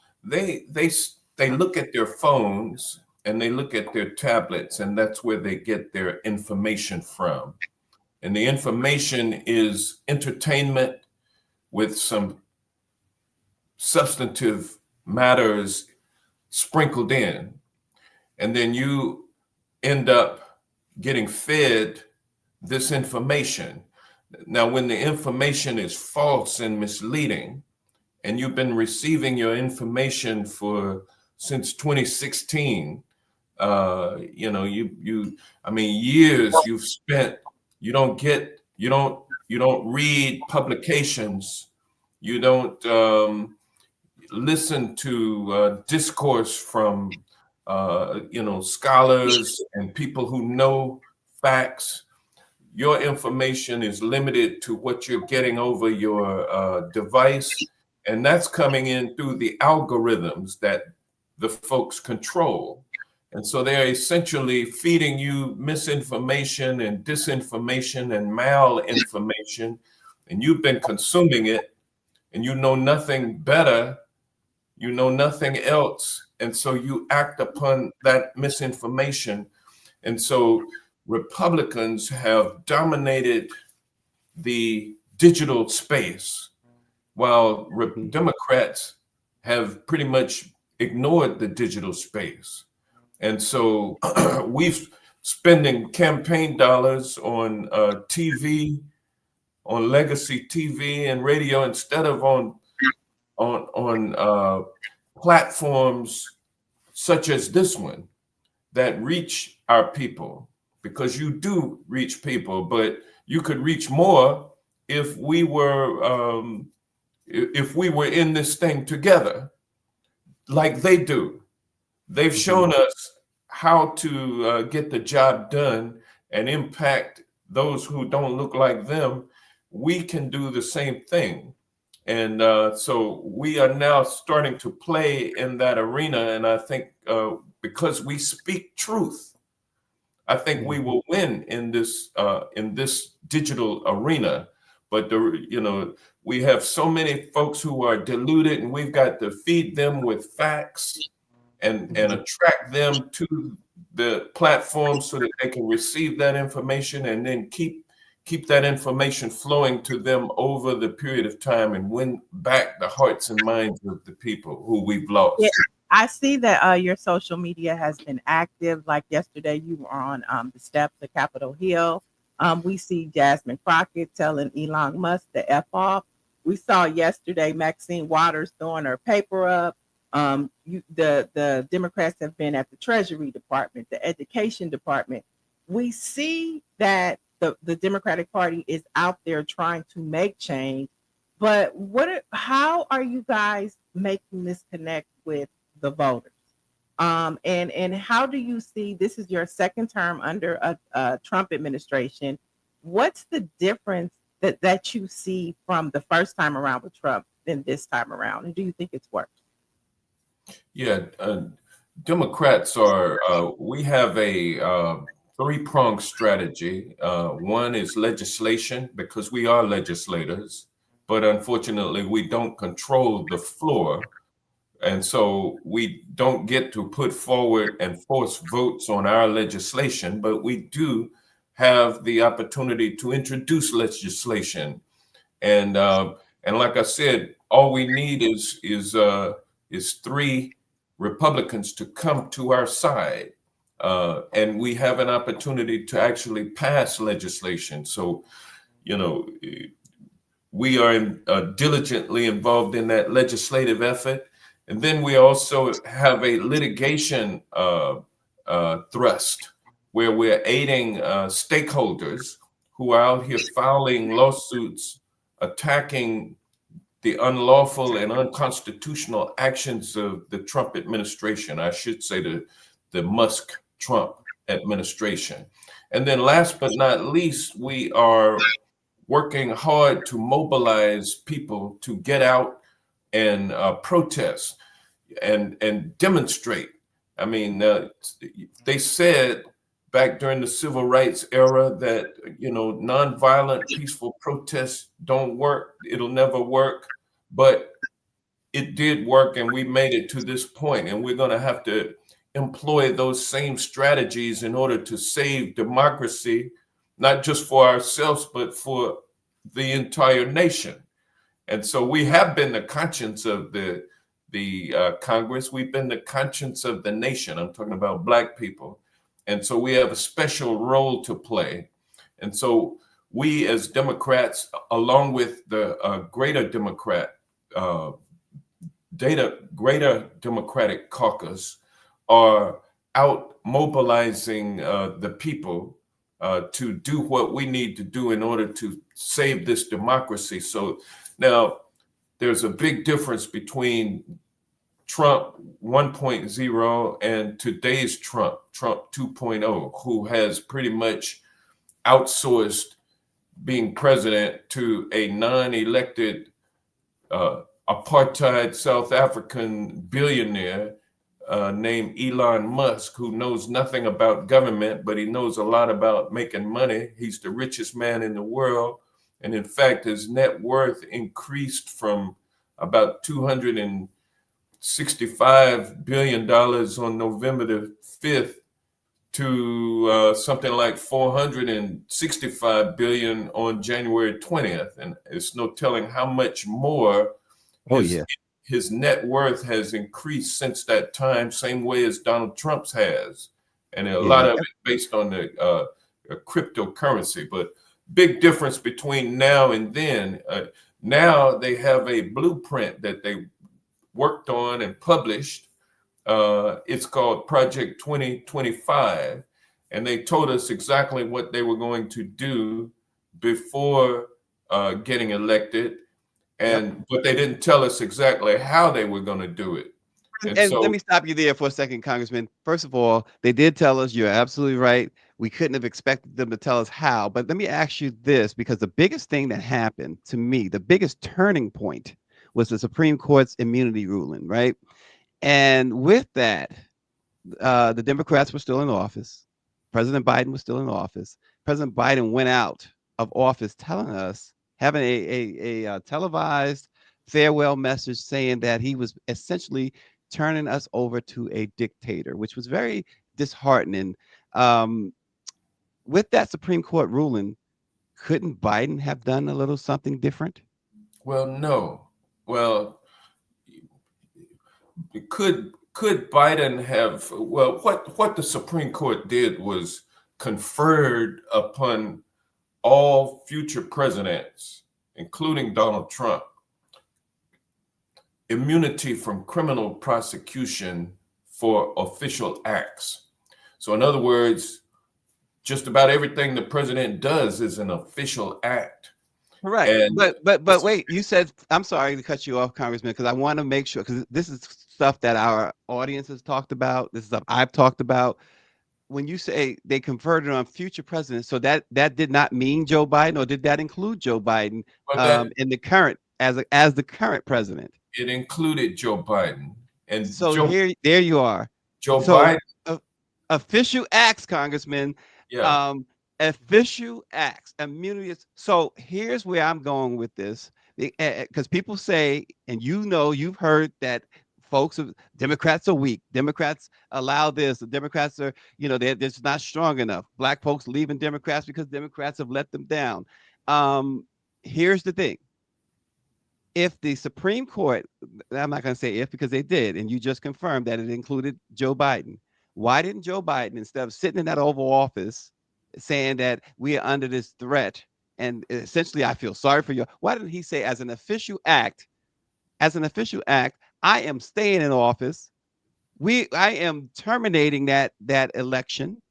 They look at their phones and they look at their tablets, and that's where they get their information from. And the information is entertainment with some substantive matters sprinkled in. And then you end up getting fed this information. Now, when the information is false and misleading, and you've been receiving your information since 2016, years you've spent, you don't read publications, you don't listen to discourse from scholars and people who know facts. Your information is limited to what you're getting over your device, and that's coming in through the algorithms that the folks control. And so they're essentially feeding you misinformation and disinformation and malinformation, and you've been consuming it, and you know nothing better, you know nothing else, and so you act upon that misinformation. And so Republicans have dominated the digital space, while Democrats have pretty much ignored the digital space. And so we've spending campaign dollars on TV, on legacy TV and radio, instead of on platforms such as this one that reach our people, because you do reach people, but you could reach more if we were in this thing together, like they do. They've shown us how to get the job done and impact those who don't look like them. We can do the same thing. And so we are now starting to play in that arena. And I think because we speak truth, I think we will win in this digital arena. But we have so many folks who are deluded, and we've got to feed them with facts and attract them to the platform so that they can receive that information and then keep keep that information flowing to them over the period of time and win back the hearts and minds of the people who we've lost. Yeah, I see that your social media has been active. Like yesterday, you were on the steps of Capitol Hill. We see Jasmine Crockett telling Elon Musk to F off. We saw yesterday Maxine Waters throwing her paper up. The Democrats have been at the Treasury Department, the Education Department. We see that the Democratic Party is out there trying to make change. But how are you guys making this connect with the voters? And how do you see, this is your second term under a Trump administration. What's the difference that you see from the first time around with Trump than this time around? And do you think it's worse? Yeah, Democrats we have a three-pronged strategy. One is legislation, because we are legislators, but unfortunately we don't control the floor. And so we don't get to put forward and force votes on our legislation, but we do have the opportunity to introduce legislation. And like I said, all we need is 3 Republicans to come to our side. And we have an opportunity to actually pass legislation. So, we are diligently involved in that legislative effort. And then we also have a litigation thrust where we're aiding stakeholders who are out here filing lawsuits, attacking the unlawful and unconstitutional actions of the Trump administration. I should say the Musk-Trump administration. And then last but not least, we are working hard to mobilize people to get out and protest and demonstrate. I mean, they said back during the civil rights era that, nonviolent, peaceful protests don't work. It'll never work. But it did work, and we made it to this point, and we're going to have to employ those same strategies in order to save democracy, not just for ourselves, but for the entire nation. And so we have been the conscience of the Congress. We've been the conscience of the nation. I'm talking about Black people. And so we have a special role to play. And so we as Democrats, along with the greater Democratic caucus, are out mobilizing the people to do what we need to do in order to save this democracy. So now there's a big difference between Trump 1.0 and today's Trump 2.0, who has pretty much outsourced being president to a non-elected apartheid South African billionaire named Elon Musk, who knows nothing about government, but he knows a lot about making money. He's the richest man in the world. And in fact, his net worth increased from about $265 billion on November the 5th to something like $465 billion on January 20th. And it's no telling how much more his net worth has increased since that time, same way as Donald Trump's has. And a lot of it based on the cryptocurrency. But big difference between now and then. Now they have a blueprint that they worked on and published. It's called Project 2025. And they told us exactly what they were going to do before getting elected. But they didn't tell us exactly how they were going to do it. And so, let me stop you there for a second, Congressman. First of all, they did tell us, you're absolutely right. We couldn't have expected them to tell us how. But let me ask you this, because the biggest thing that happened to me, the biggest turning point, was the Supreme Court's immunity ruling, right? And with that, the Democrats were still in office. President Biden was still in office. President Biden went out of office telling us, having a televised farewell message saying that he was essentially turning us over to a dictator, which was very disheartening. With that Supreme Court ruling, couldn't Biden have done a little something different? Well, no. Well, could Biden have? Well, what the Supreme Court did was conferred upon all future presidents, including Donald Trump, immunity from criminal prosecution for official acts. So in other words, just about everything the president does is an official act. Right. And but wait, you said, I'm sorry to cut you off, Congressman, because I want to make sure, because this is stuff that our audience has talked about. This is stuff I've talked about. When you say they converted on future presidents, so that did not mean Joe Biden, or did that include Joe Biden in the current as the current president? It included Joe Biden. And so there you are. Joe Biden. Official acts, Congressman. Yeah. Official acts, immunity. So here's where I'm going with this, because people say, and you've heard that folks, Democrats are weak. Democrats allow this. The Democrats are, they're just not strong enough. Black folks leaving Democrats because Democrats have let them down. Here's the thing. If the Supreme Court, I'm not going to say if, because they did, and you just confirmed that it included Joe Biden. Why didn't Joe Biden, instead of sitting in that Oval Office saying that we are under this threat, and essentially I feel sorry for you, why didn't he say, as an official act, I am staying in office. I am terminating that election.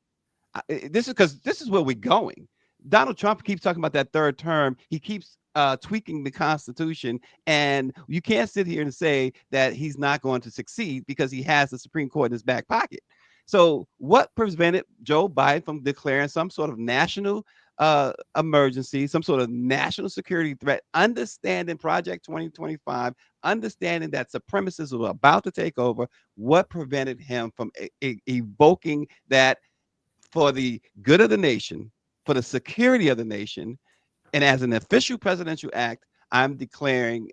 This is where we're going. Donald Trump keeps talking about that third term. He keeps tweaking the Constitution, and you can't sit here and say that he's not going to succeed because he has the Supreme Court in his back pocket. So what prevented Joe Biden from declaring some sort of national emergency, some sort of national security threat, understanding Project 2025, understanding that supremacists were about to take over? What prevented him from evoking that for the good of the nation, for the security of the nation, and as an official presidential act, I'm declaring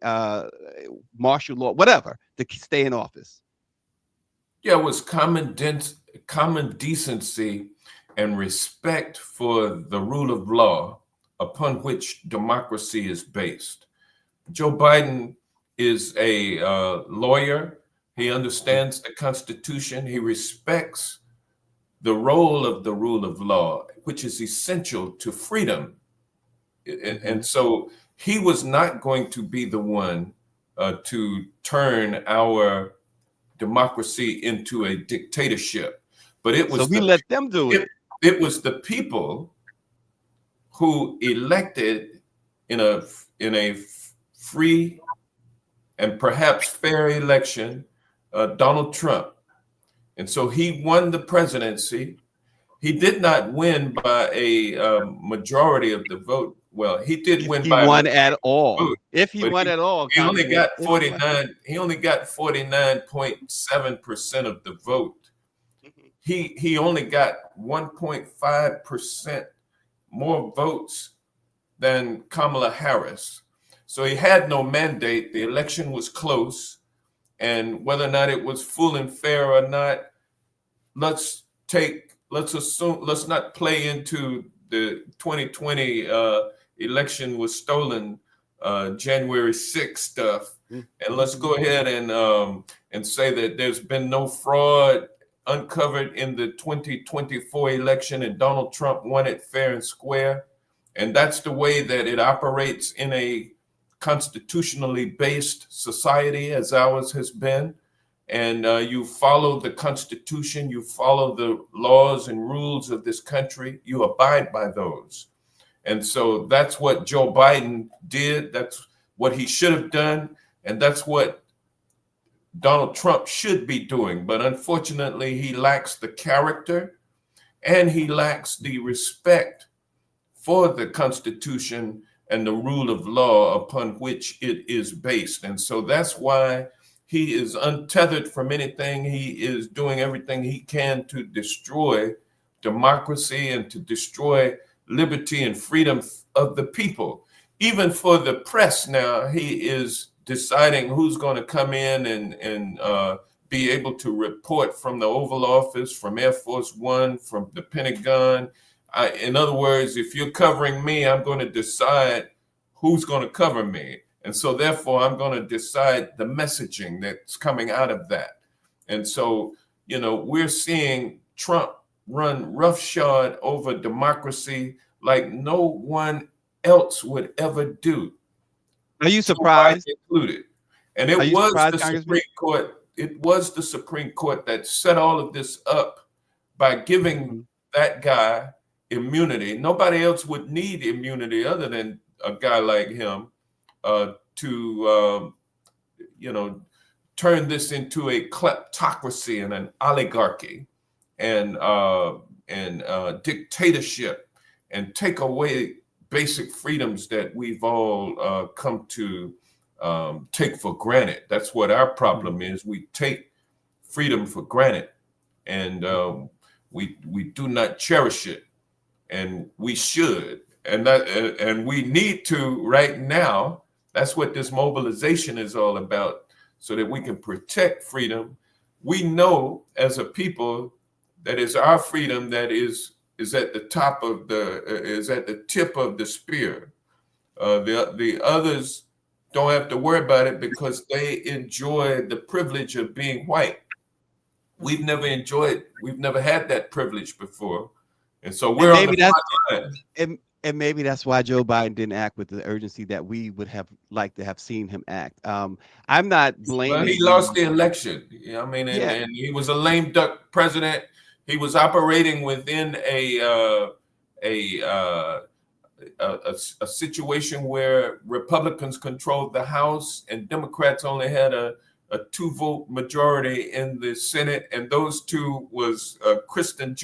martial law, whatever, to stay in office? Yeah, it was common decency and respect for the rule of law upon which democracy is based. Joe Biden is a lawyer. He understands the Constitution. He respects the role of the rule of law, which is essential to freedom. And so he was not going to be the one to turn our democracy into a dictatorship, but it was, so we let them do it. It was the people who elected in a free and perhaps fair election Donald Trump, and so he won the presidency. He did not win by a majority of the vote. Well, he did win by won at all. Vote, if he won at all, he only got 49. He only got 49.7% of the vote. He only got 1.5% more votes than Kamala Harris. So he had no mandate. The election was close, and whether or not it was full and fair or not, let's not play into the 2020 election was stolen January 6th stuff, and let's go ahead and say that there's been no fraud uncovered in the 2024 election, and Donald Trump won it fair and square. And that's the way that it operates in a constitutionally based society as ours has been. And you follow the Constitution, you follow the laws and rules of this country, you abide by those. And so that's what Joe Biden did. That's what he should have done. And that's what Donald Trump should be doing. But unfortunately, he lacks the character and he lacks the respect for the Constitution and the rule of law upon which it is based. And so that's why he is untethered from anything. He is doing everything he can to destroy democracy and to destroy liberty and freedom of the people. Even for the press now, he is deciding who's going to come in and be able to report from the Oval Office, from Air Force One, from the Pentagon. In other words, if you're covering me, I'm going to decide who's going to cover me. And so therefore, I'm going to decide the messaging that's coming out of that. And so, we're seeing Trump run roughshod over democracy like no one else would ever do. Are you surprised? Included. And it was the Supreme Court. It was the Supreme Court that set all of this up by giving that guy immunity. Nobody else would need immunity other than a guy like him to turn this into a kleptocracy and an oligarchy and dictatorship and take away basic freedoms that we've all come to take for granted. That's what our problem is. We take freedom for granted, and we do not cherish it, and we should, and we need to right now. That's what this mobilization is all about, so that we can protect freedom. We know as a people that it's our freedom that is at the top of is at the tip of the spear. The others don't have to worry about it because they enjoy the privilege of being white. We've never had that privilege before. And so we're on the front line. And maybe that's why Joe Biden didn't act with the urgency that we would have liked to have seen him act. I'm not blaming. Well, he lost the election. And he was a lame duck president. He was operating within a situation where Republicans controlled the House and Democrats only had a 2-vote majority in the Senate, and those two was Kirsten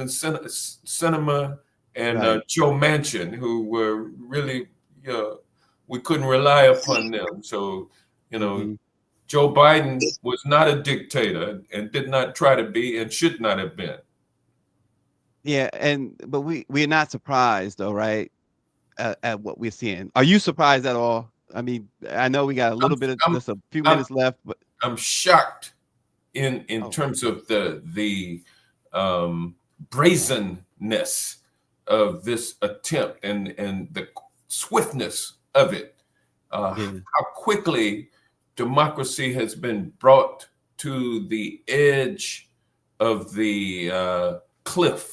Sinema and Joe Manchin, who were really, we couldn't rely upon them. So, Joe Biden was not a dictator and did not try to be and should not have been. Yeah, but we're not surprised though, right? At what we're seeing. Are you surprised at all? I mean, I know we got a little bit of just a few minutes left, but I'm shocked in terms of the brazenness of this attempt and the swiftness of it. How quickly democracy has been brought to the edge of the cliff,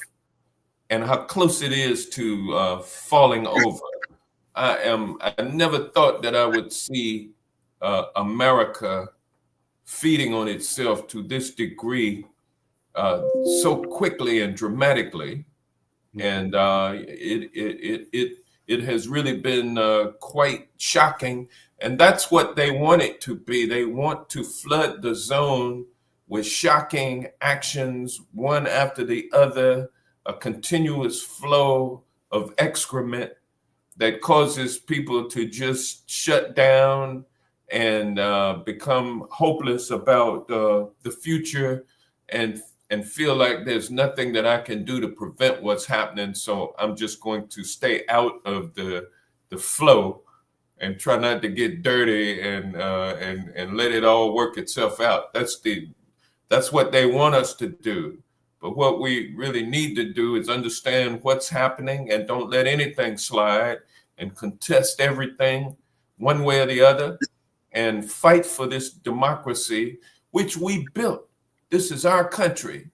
and how close it is to falling over. I never thought that I would see America feeding on itself to this degree so quickly and dramatically, and it has really been quite shocking. And that's what they want it to be. They want to flood the zone with shocking actions, one after the other, a continuous flow of excrement that causes people to just shut down and become hopeless about the future and feel like there's nothing that I can do to prevent what's happening. So I'm just going to stay out of the flow and try not to get dirty and let it all work itself out. That's what they want us to do. But what we really need to do is understand what's happening and don't let anything slide and contest everything one way or the other and fight for this democracy, which we built. This is our country.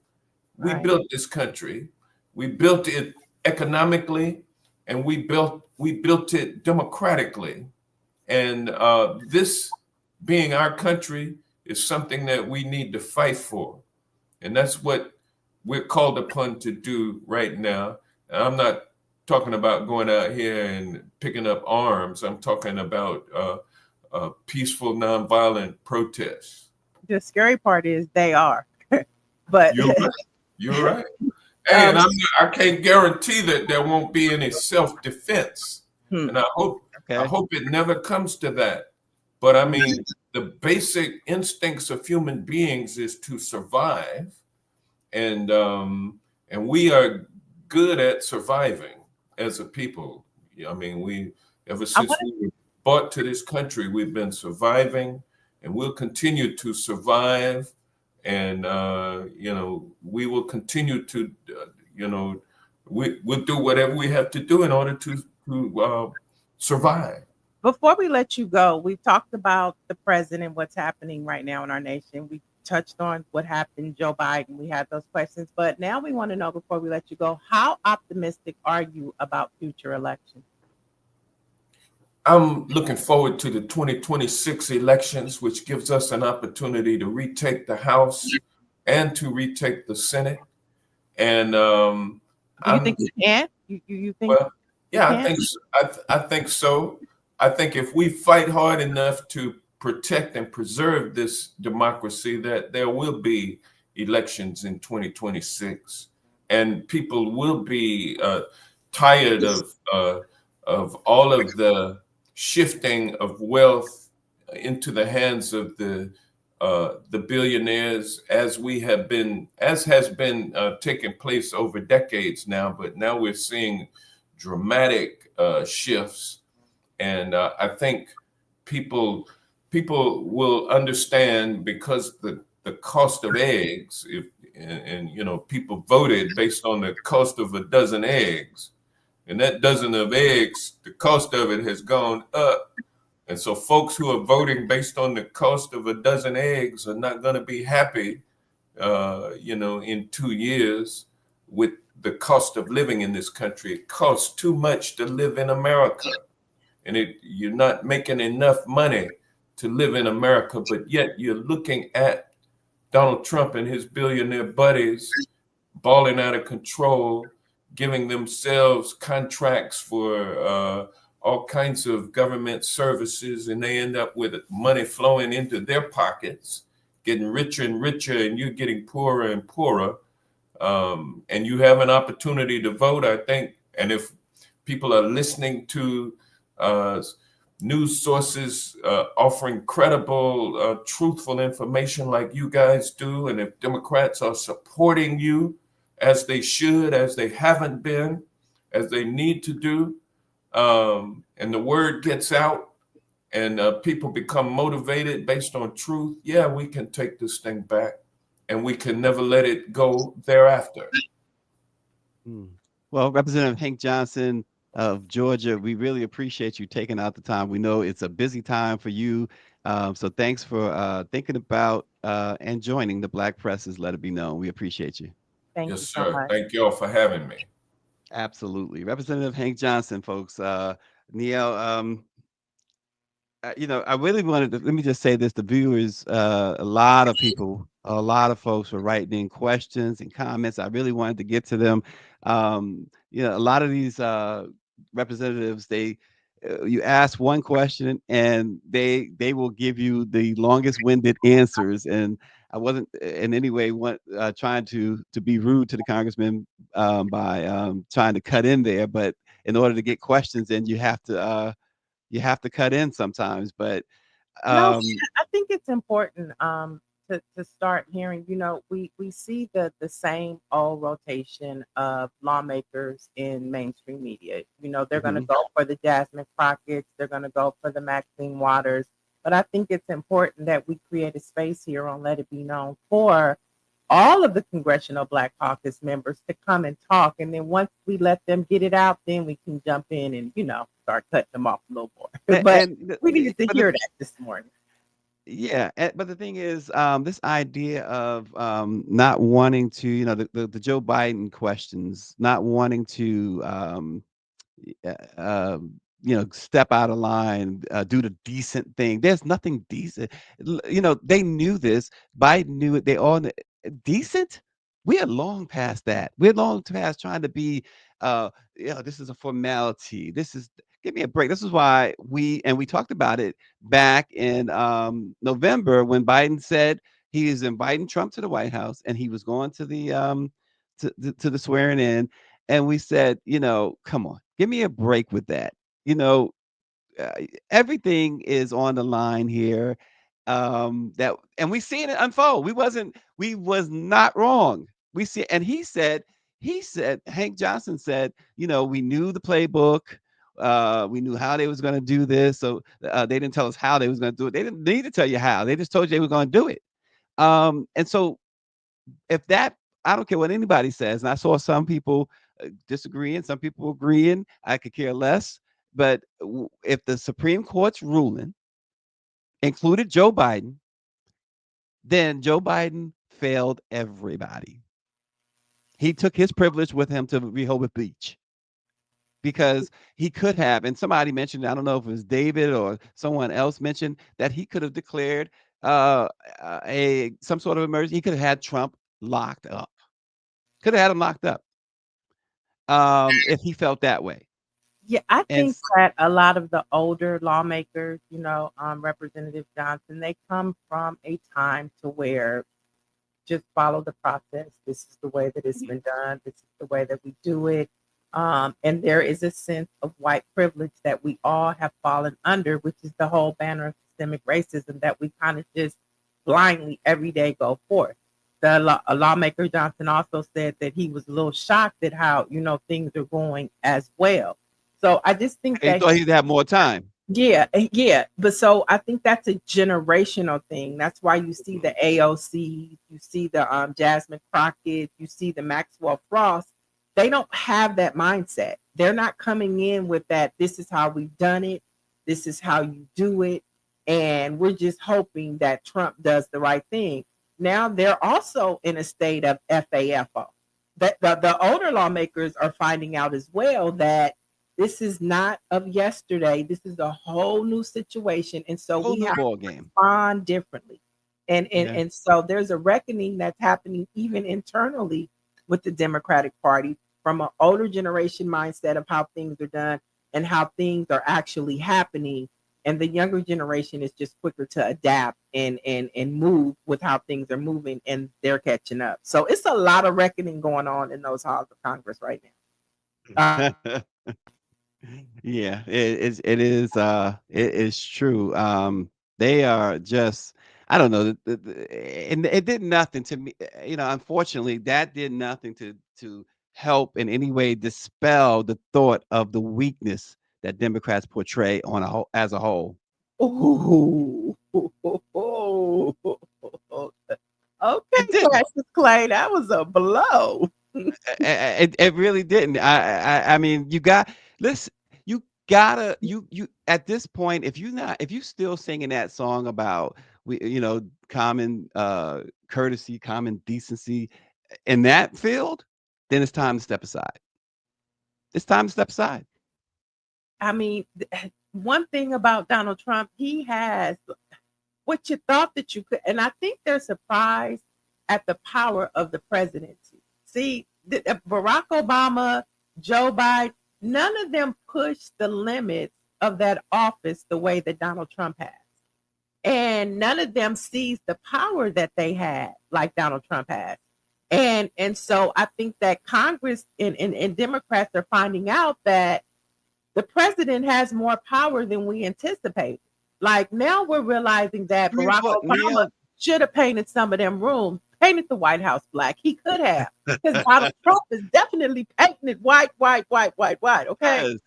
We built this country. We built it economically, and we built it democratically. And this being our country is something that we need to fight for. And that's what we're called upon to do right now. And I'm not talking about going out here and picking up arms. I'm talking about peaceful, nonviolent protests. The scary part is they are. But you're right. And I can't guarantee that there won't be any self-defense. And I hope it never comes to that. But I mean, the basic instincts of human beings is to survive, and we are good at surviving as a people. I mean, ever since we were brought to this country, we've been surviving, and we'll continue to survive. And we will continue to we'll do whatever we have to do in order to survive. Before we let you go, we've talked about the president, what's happening right now in our nation. We touched on what happened, Joe Biden. We had those questions, but now we want to know, before we let you go, how optimistic are you about future elections? I'm looking forward to the 2026 elections, which gives us an opportunity to retake the House and to retake the Senate. And do you think you can? You think? Well, yeah, I think so. I think so. I think if we fight hard enough to protect and preserve this democracy, that there will be elections in 2026, and people will be tired of all of the shifting of wealth into the hands of the billionaires, as has been taking place over decades now. But now we're seeing dramatic shifts, and I think people will understand, because the cost of eggs, and people voted based on the cost of a dozen eggs. And that dozen of eggs, the cost of it has gone up. And so folks who are voting based on the cost of a dozen eggs are not going to be happy, in 2 years with the cost of living in this country. It costs too much to live in America. And you're not making enough money to live in America, but yet you're looking at Donald Trump and his billionaire buddies balling out of control, giving themselves contracts for all kinds of government services, and they end up with money flowing into their pockets, getting richer and richer, and you're getting poorer and poorer. And you have an opportunity to vote, I think. And if people are listening to news sources offering credible, truthful information like you guys do, and if Democrats are supporting you as they should, as they haven't been, as they need to do, and the word gets out, and people become motivated based on truth, yeah, we can take this thing back, and we can never let it go thereafter. Well, Representative Hank Johnson of Georgia, we really appreciate you taking out the time. We know it's a busy time for you. So thanks for thinking about and joining the Black Press's Let It Be Known. We appreciate you. Thank Yes, you so sir. much. Thank you all for having me. Absolutely. Representative Hank Johnson, folks. Neil, I really wanted to, let me just say this, the viewers, a lot of people, a lot of folks were writing in questions and comments. I really wanted to get to them. A lot of these representatives, you ask one question and they will give you the longest winded answers. And I wasn't in any way trying to be rude to the congressman by trying to cut in there, but in order to get questions in, you have to cut in sometimes. But No, I think it's important to start hearing. We see the same old rotation of lawmakers in mainstream media. They're going to go for the Jasmine Crockett's, they're going to go for the Maxine Waters. But I think it's important that we create a space here on Let It Be Known for all of the Congressional Black Caucus members to come and talk. And then once we let them get it out, then we can jump in and, start cutting them off a little more. But we needed to hear that this morning. Yeah, but the thing is, this idea of not wanting to, the Joe Biden questions, not wanting to, step out of line, do the decent thing. There's nothing decent. They knew this. Biden knew it. They all decent. We are long past that. We're long past trying to be, this is a formality. Give me a break. This is why we talked about it back in November when Biden said he is inviting Trump to the White House and he was going to the to the swearing in, and we said, come on, give me a break with that. Everything is on the line here. And we seen it unfold. We was not wrong. We see, and he said, Hank Johnson said, we knew the playbook. We knew how they was going to do this. So they didn't tell us how they was going to do it. They didn't need to tell you how. They just told you they were going to do it. And so if that I don't care what anybody says. And I saw some people disagreeing, some people agreeing. I could care less. But if the Supreme Court's ruling included Joe Biden, then Joe Biden failed everybody. He took his privilege with him to Rehoboth Beach because he could have, and somebody mentioned, I don't know if it was David or someone else mentioned that he could have declared some sort of emergency. He could have had Trump locked up. Could have had him locked up if he felt that way. Yeah, I think that a lot of the older lawmakers, Representative Johnson, they come from a time to where just follow the process. This is the way that it's been done. This is the way that we do it. And there is a sense of white privilege that we all have fallen under, which is the whole banner of systemic racism that we kind of just blindly every day go forth. The lawmaker Johnson also said that he was a little shocked at how, things are going as well. So I just think he thought he'd have more time. Yeah. But so I think that's a generational thing. That's why you see the AOC, you see the Jasmine Crockett, you see the Maxwell Frost. They don't have that mindset. They're not coming in with that. This is how we've done it. This is how you do it. And we're just hoping that Trump does the right thing. Now they're also in a state of FAFO. The older lawmakers are finding out as well that this is not of yesterday. This is a whole new situation. And so we have to respond differently. And so there's a reckoning that's happening even internally with the Democratic Party from an older generation mindset of how things are done and how things are actually happening. And the younger generation is just quicker to adapt and move with how things are moving, and they're catching up. So it's a lot of reckoning going on in those halls of Congress right now. Yeah, it is true. They are just, I don't know, and it did nothing to me. Unfortunately, that did nothing to help in any way dispel the thought of the weakness that Democrats portray as a whole. Ooh. Okay, Cassius Clay, that was a blow. It really didn't. I mean, you gotta at this point, if you still singing that song about common courtesy, common decency in that field, then it's time to step aside. It's time to step aside. I mean, one thing about Donald Trump, he has what you thought that you could, and I think they're surprised at the power of the presidency. See, Barack Obama, Joe Biden, none of them pushed the limits of that office the way that Donald Trump has. And none of them sees the power that they had like Donald Trump has. And so I think that Congress and Democrats are finding out that the president has more power than we anticipated. Like now we're realizing that Barack Obama should have painted some of them rooms, painted the White House black. He could have, because Donald Trump is definitely painting it white. Okay. Yes.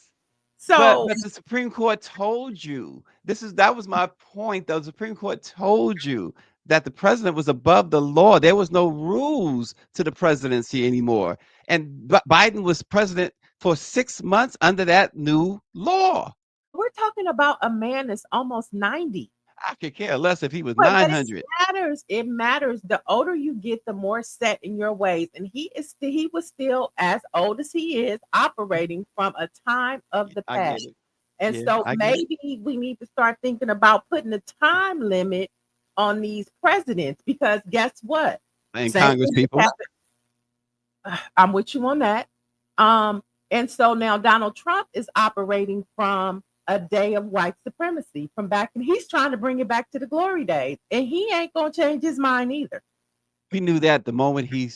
So but the Supreme Court told you that was my point. The Supreme Court told you that the president was above the law. There was no rules to the presidency anymore. And Biden was president for 6 months under that new law. We're talking about a man that's almost 90. I could care less if he was But 900. it matters. The older you get, the more set in your ways. And he was still, as old as he is, operating from a time of the past. And so maybe we need to start thinking about putting a time limit on these presidents, because guess what? And Congress people. I'm with you on that. And so now Donald Trump is operating from a day of white supremacy from back, and he's trying to bring it back to the glory days, and he ain't gonna change his mind either. We knew that the moment he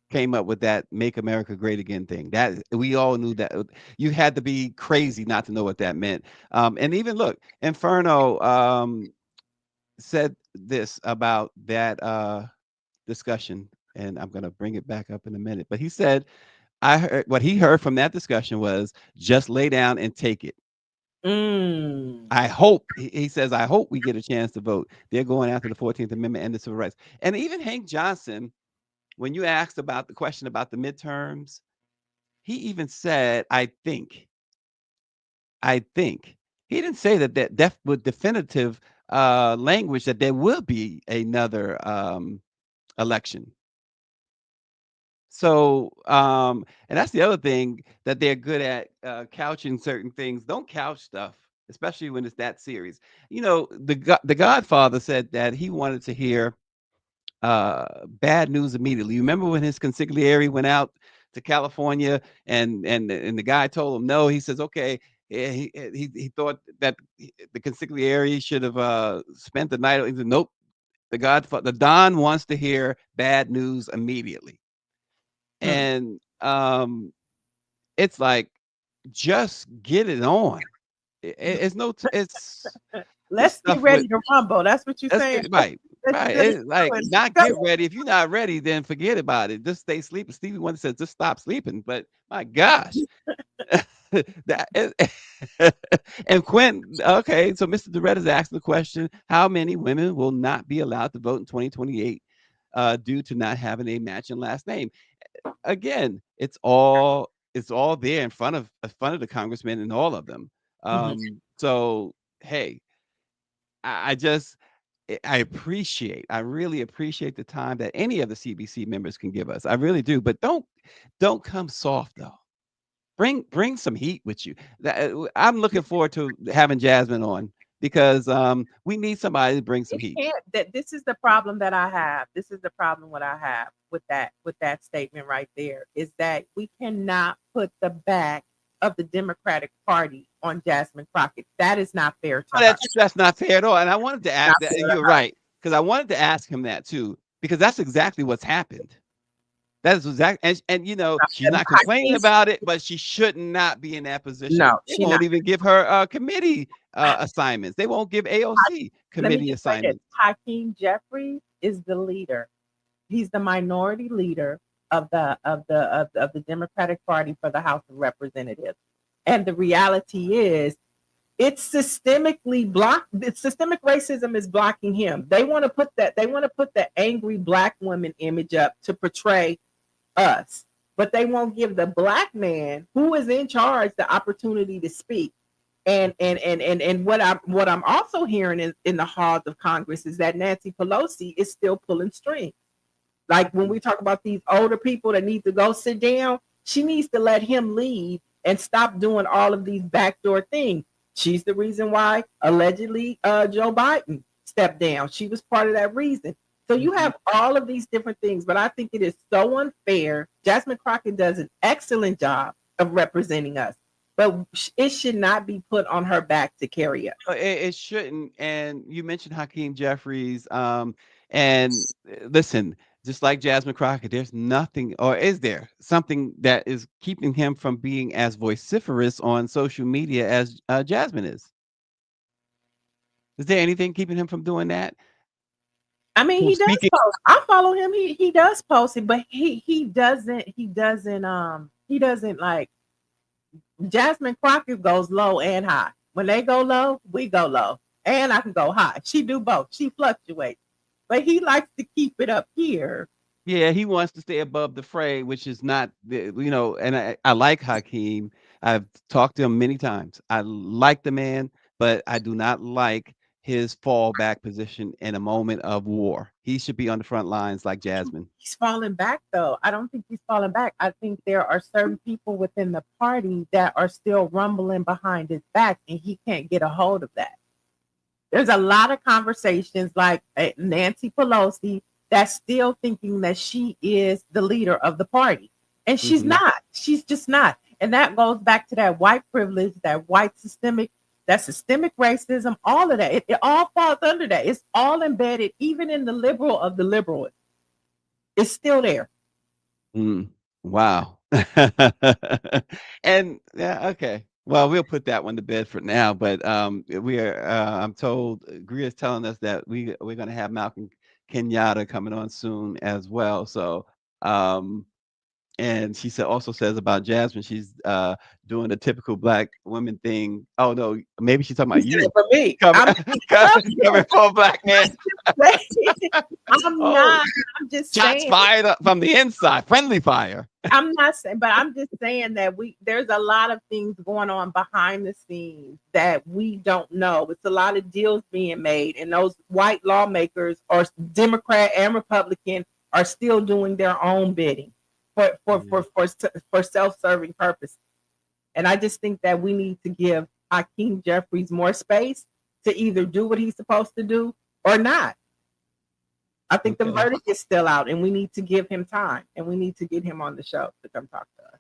came up with that "Make America Great Again" thing. That we all knew that. You had to be crazy not to know what that meant. And even look, Inferno said this about that discussion, and I'm gonna bring it back up in a minute. But he said, I heard what he heard from that discussion was just lay down and take it. I hope, he says, I hope we get a chance to vote. They're going after the 14th Amendment and the civil rights. And even Hank Johnson when you asked about the question about the midterms, he even said, I think. He didn't say that with definitive language that there will be another election. So, and that's the other thing that they're good at, couching certain things. Don't couch stuff, especially when it's that serious. You know, the Godfather said that he wanted to hear bad news immediately. You remember when his consigliere went out to California and the guy told him no. He says, okay. Yeah, he thought that the consigliere should have spent the night. He said, nope. The Don wants to hear bad news immediately. And it's like, just get it on. It's no, it's Let's get ready to rumble. That's what you're saying. Right. It's like, not get ready. If you're not ready, then forget about it. Just stay sleeping. Stevie Wonder says, just stop sleeping. But my gosh. And Quinn, okay, so Mr. Durrett is asking the question: how many women will not be allowed to vote in 2028 due to not having a matching last name? Again, it's all there in front of the congressmen and all of them. So hey, I really appreciate the time that any of the CBC members can give us. I really do, but don't come soft though. Bring some heat with you. I'm looking forward to having Jasmine on because we need somebody to bring some heat. This is the problem that I have. This is the problem what I have with that statement right there is that we cannot put the back of the Democratic Party on Jasmine Crockett. That is not fair to her. That's not fair at all. And I wanted to ask that. You're right, because I wanted to ask him that too, because that's exactly what's happened. That is exactly, and you know, she's not complaining about it, but she should not be in that position. No, they won't even give her committee assignments. They won't give AOC committee assignments. Hakeem Jeffries is the leader. He's the minority leader of the Democratic Party for the House of Representatives. And the reality is, it's systemically blocked. Systemic racism is blocking him. They want to put the angry black woman image up to portray us, but they won't give the black man who is in charge the opportunity to speak. And what I'm also hearing in the halls of Congress is that Nancy Pelosi is still pulling strings. Like when we talk about these older people that need to go sit down, she needs to let him lead and stop doing all of these backdoor things. She's the reason why allegedly Joe Biden stepped down. She was part of that reason. So you have all of these different things, but I think it is so unfair. Jasmine Crockett does an excellent job of representing us, but it should not be put on her back to carry us. It shouldn't. And you mentioned Hakeem Jeffries. And listen, just like Jasmine Crockett, there's nothing, or is there something that is keeping him from being as vociferous on social media as Jasmine is? Is there anything keeping him from doing that? I mean, he does post. I follow him. He does post it, but he doesn't like Jasmine Crockett goes low and high. When they go low, we go low. And I can go high. She do both. She fluctuates. But he likes to keep it up here. Yeah, he wants to stay above the fray, which is not, and I like Hakeem. I've talked to him many times. I like the man, but I do not like his fallback position in a moment of war. He should be on the front lines like Jasmine. He's falling back, though. I don't think he's falling back. I think there are certain people within the party that are still rumbling behind his back, and he can't get a hold of that. There's a lot of conversations like Nancy Pelosi that's still thinking that she is the leader of the party. And she's not. She's just not. And that goes back to that white privilege, that systemic racism, all of that. It all falls under that. It's all embedded, even in the liberal of the liberal. It's still there. Wow. And yeah, okay. Well, we'll put that one to bed for now. But we are. I'm told Greer is telling us that we're going to have Malcolm Kenyatta coming on soon as well. So And she also says about Jasmine, she's doing the typical black woman thing. Oh no, maybe she's talking about you. For me, Coming for a black man. I'm Oh, not. I'm just shots saying. fired up from the inside, friendly fire. I'm not saying, but I'm just saying that there's a lot of things going on behind the scenes that we don't know. It's a lot of deals being made, and those white lawmakers, or Democrat and Republican, are still doing their own bidding for self-serving purposes. And I just think that we need to give Hakeem Jeffries more space to either do what he's supposed to do or not. I think the verdict is still out, and we need to give him time, and we need to get him on the show to come talk to us.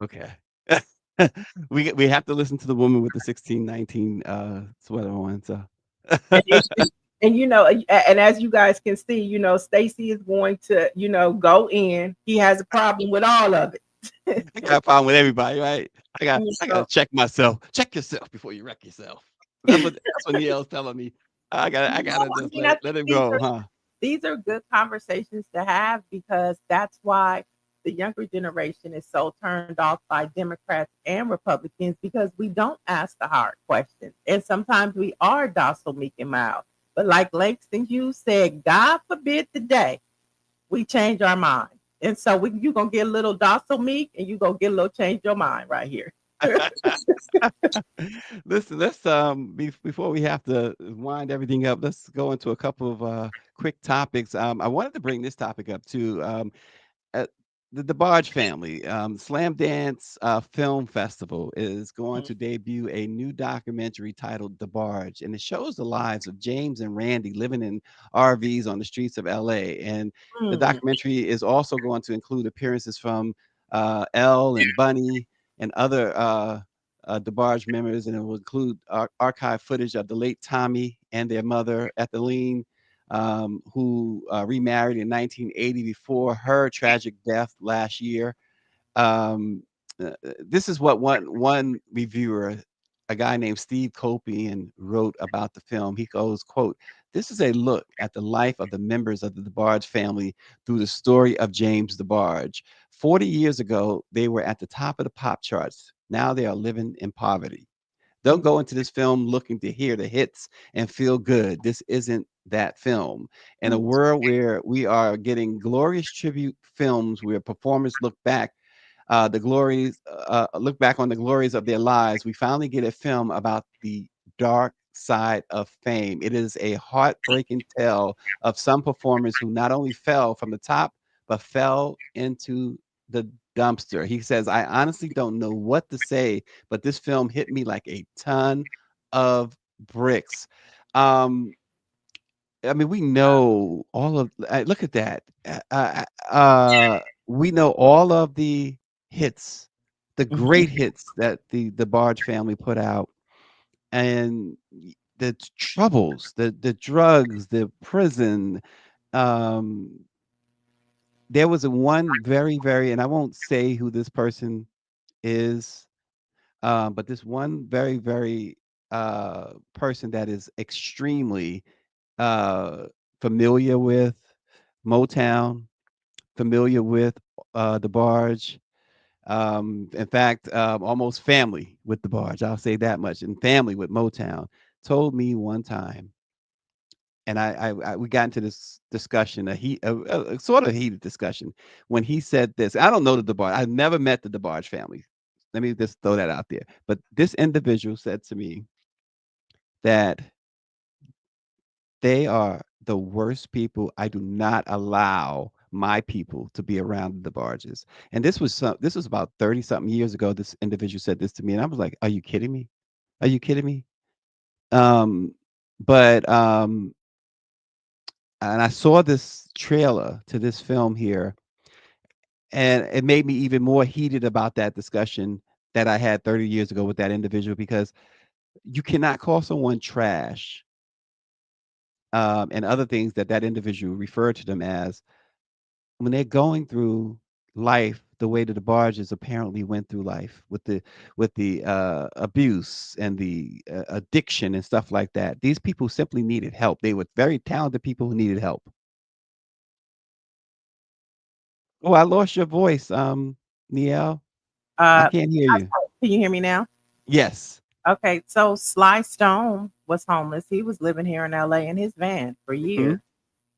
Okay. we have to listen to the woman with the 1619 sweater on. So and you know, and as you guys can see, you know, Stacey is going to, you know, go in. He has a problem with all of it. I got a problem with everybody, right? I gotta check myself. Check yourself before you wreck yourself. That's what Neil's telling me. I gotta just let it go, huh? These are good conversations to have, because that's why the younger generation is so turned off by Democrats and Republicans, because we don't ask the hard questions. And sometimes we are docile, meek, and mild. But like Langston Hughes said, God forbid the day we change our mind. And so you're going to get a little docile, meek, and you're going to get a little change your mind right here. Listen, let's before we have to wind everything up, let's go into a couple of quick topics. I wanted to bring this topic up too. The DeBarge family, Slam Dance Film Festival is going to debut a new documentary titled DeBarge, and it shows the lives of James and Randy living in RVs on the streets of LA. And the documentary is also going to include appearances from Elle and Bunny and other DeBarge members, and it will include archive footage of the late Tommy and their mother, Ethelene, who remarried in 1980 before her tragic death last year. This is what one reviewer, a guy named Steve Copian, wrote about the film. He goes, quote, "This is a look at the life of the members of the DeBarge family through the story of James DeBarge. 40 years ago, they were at the top of the pop charts. Now they are living in poverty. Don't go into this film looking to hear the hits and feel good. This isn't that film. In a world where we are getting glorious tribute films where performers look back on the glories of their lives, we finally get a film about the dark side of fame. It is a heartbreaking tale of some performers who not only fell from the top, but fell into the dumpster." He says, "I honestly don't know what to say, but this film hit me like a ton of bricks." I mean, we know all of. Look at that. We know all of the hits, the great hits that the DeBarge family put out, and the troubles, the drugs, the prison. There was one very, very, and I won't say who this person is, but this one very, very person that is extremely familiar with Motown, familiar with DeBarge. In fact, almost family with DeBarge. I'll say that much. And family with Motown. Told me one time, and we got into this discussion, a sort of heated discussion, when he said this. I don't know the DeBarge. I've never met the DeBarge family. Let me just throw that out there. But this individual said to me that they are the worst people. I do not allow my people to be around the DeBarges. And this was about 30 something years ago. This individual said this to me, and I was like, "Are you kidding me? Are you kidding me?" But and I saw this trailer to this film here, and it made me even more heated about that discussion that I had 30 years ago with that individual, because you cannot call someone trash and other things that individual referred to them as when they're going through life the way that the DeBarges apparently went through life with the abuse and the addiction and stuff like that. These people simply needed help. They were very talented people who needed help. Oh, I lost your voice, Niel. I can't hear you. Can you hear me now? Yes. Okay, so Sly Stone was homeless. He was living here in LA in his van for years.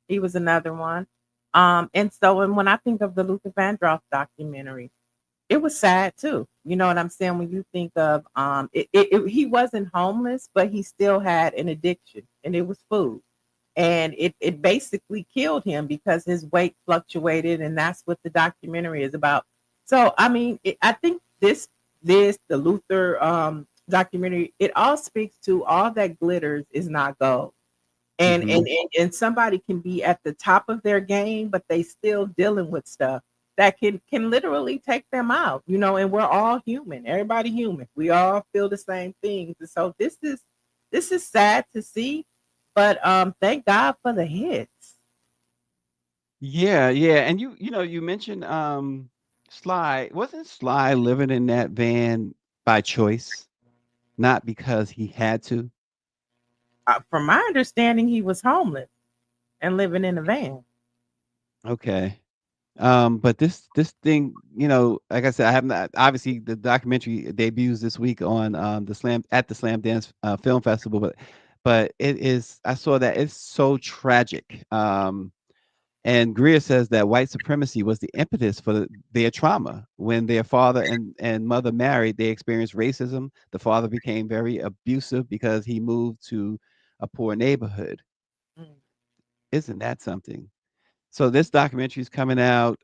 He was another one. And when I think of the Luther Vandross documentary, it was sad too. You know what I'm saying? When you think of he wasn't homeless, but he still had an addiction, and it was food. And it basically killed him because his weight fluctuated, and that's what the documentary is about. So I mean, I think the Luther documentary, it all speaks to all that glitters is not gold. And somebody can be at the top of their game, but they still dealing with stuff that can literally take them out, you know. And we're all human, everybody human. We all feel the same things. And so this is sad to see, but thank God for the hits. Yeah, and you mentioned Sly. Wasn't Sly living in that van by choice, not because he had to? From my understanding, he was homeless and living in a van. Okay. But this thing, like I said, I have not. Obviously, the documentary debuts this week on the Slam Dance Film Festival, but it is. I saw that it's so tragic. And Greer says that white supremacy was the impetus for their trauma. When their father and mother married, they experienced racism. The father became very abusive because he moved to a poor neighborhood. Isn't that something? So this documentary is coming out.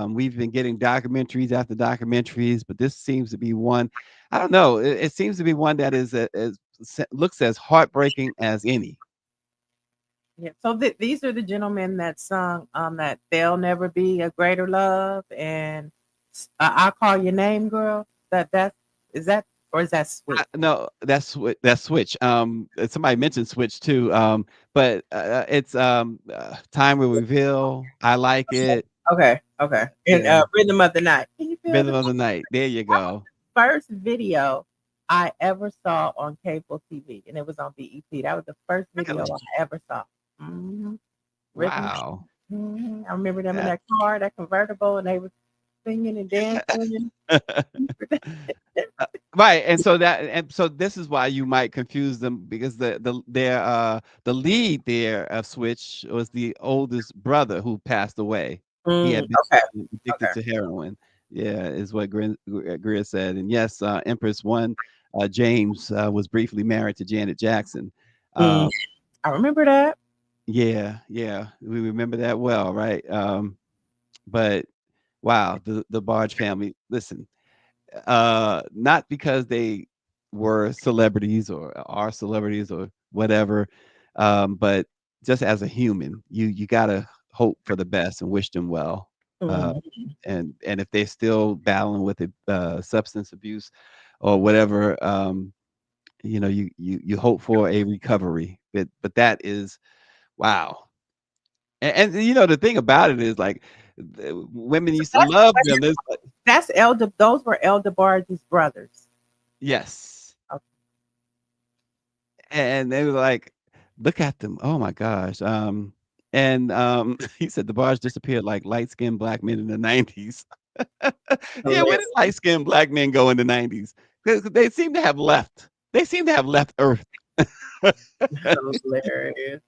We've been getting documentaries after documentaries, but this seems to be one. I don't know. It seems to be one that looks as heartbreaking as any. Yeah. So these are the gentlemen that sung that "There'll Never Be a Greater Love" and "I'll Call Your Name, Girl." Is that Switch? No, that's Switch. Somebody mentioned Switch too. But it's Time Will Reveal. I Like It. Okay. And Rhythm of the Night. Can you feel Rhythm of the Night. There you go. First video I ever saw on cable TV, and it was on BET. That was the first video I ever saw. Wow. I remember them in that car, that convertible, and they were singing and dancing. Right, and so this is why you might confuse them, because the lead there of Switch was the oldest brother who passed away. He had been addicted to heroin. Yeah, is what Greer said. And yes, Empress One, James was briefly married to Janet Jackson. I remember that. Yeah, we remember that well, right? But wow, the DeBarge family. Listen, not because they were celebrities or are celebrities or whatever, but just as a human, you gotta hope for the best and wish them well. And if they're still battling with substance abuse or whatever, you hope for a recovery. But that is wow. And the thing about it is, like, women used to love them. Those were El DeBarge's brothers. Yes. Okay. And they were like, look at them. Oh my gosh. He said DeBarge disappeared like light-skinned black men in the 90s. Yeah, where did light-skinned black men go in the 90s? They seem to have left. They seem to have left Earth. Hilarious.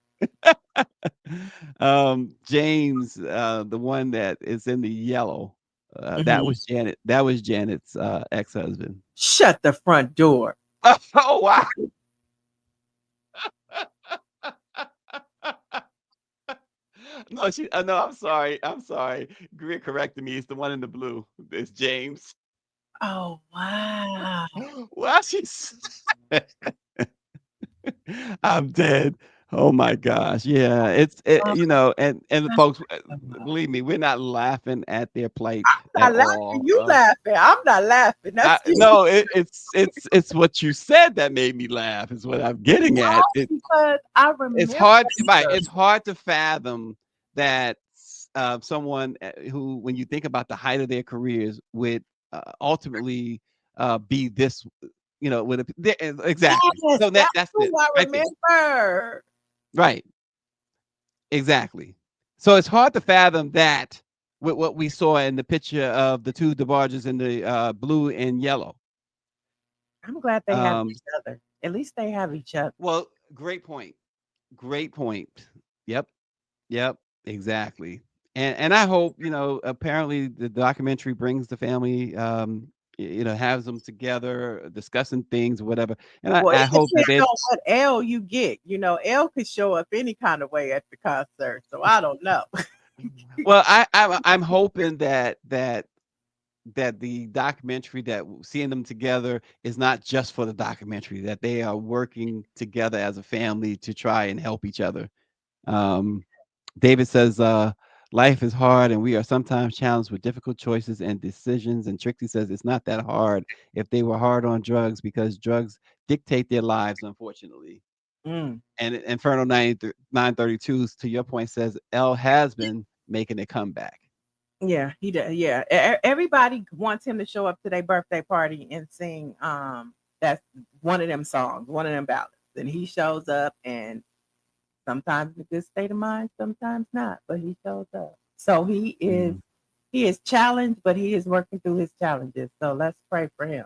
James, the one that is in the yellow, that was Janet's ex-husband. Shut the front door. Oh wow. No, no, I'm sorry. Greer corrected me. It's the one in the blue. It's James. Oh wow. Well, I'm dead. Oh my gosh. Yeah, and folks, believe me, we're not laughing at their plight. I'm not laughing. You laughing. I'm not laughing. No, it's what you said that made me laugh, is what I'm getting at. Because I remember it's hard to fathom that someone who, when you think about the height of their careers, would ultimately be this, exactly. Yes, So that's who I remember. Right. Exactly. So it's hard to fathom that with what we saw in the picture of the two DeBarges in the blue and yellow. I'm glad they have Um, each other. At least they have each other. well, great point. Great point. Yep. Yep. Exactly. And I hope, apparently the documentary brings the family, has them together discussing things or whatever. And Well, I it hope that depends on what L you get. L could show up any kind of way at the concert. So I don't know. well, I'm hoping that the documentary, that seeing them together is not just for the documentary, that they are working together as a family to try and help each other. David says, life is hard and we are sometimes challenged with difficult choices and decisions. And Trixie says it's not that hard if they were hard on drugs, because drugs dictate their lives, unfortunately. Mm. And Inferno 932, to your point, says L has been making a comeback. Yeah, he does. Yeah, everybody wants him to show up to their birthday party and sing. That's one of them songs, one of them ballads, and he shows up, and sometimes in a good state of mind, sometimes not, but he shows up. So he is challenged, but he is working through his challenges. So let's pray for him.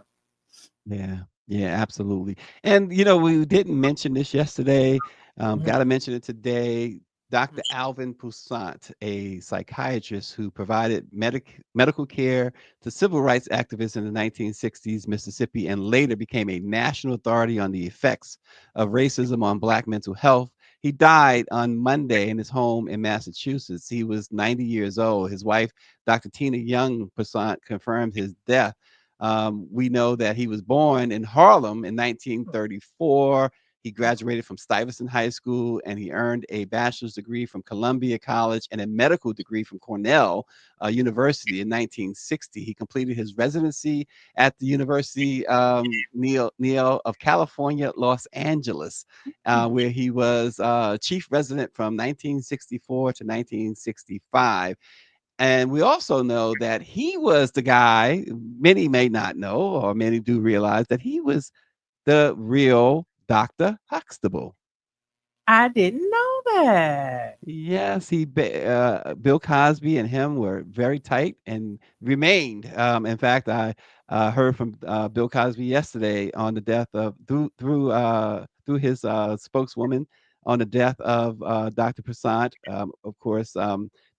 Yeah, absolutely. And we didn't mention this yesterday. Got to mention it today. Dr. Alvin Poussaint, a psychiatrist who provided medical care to civil rights activists in the 1960s, Mississippi, and later became a national authority on the effects of racism on Black mental health. He died on Monday in his home in Massachusetts. He was 90 years old. His wife, Dr. Tina Young Poussaint, confirmed his death. We know that he was born in Harlem in 1934. He graduated from Stuyvesant High School, and he earned a bachelor's degree from Columbia College and a medical degree from Cornell University in 1960. He completed his residency at the University Neal of California, Los Angeles, where he was chief resident from 1964 to 1965. And we also know that he was the guy, many may not know, or many do realize, that he was the real Dr. Huxtable. I didn't know that. Yes, Bill Cosby and him were very tight and remained. In fact, I heard from Bill Cosby yesterday on the death of through his spokeswoman on the death of Dr. Poussaint. Of course,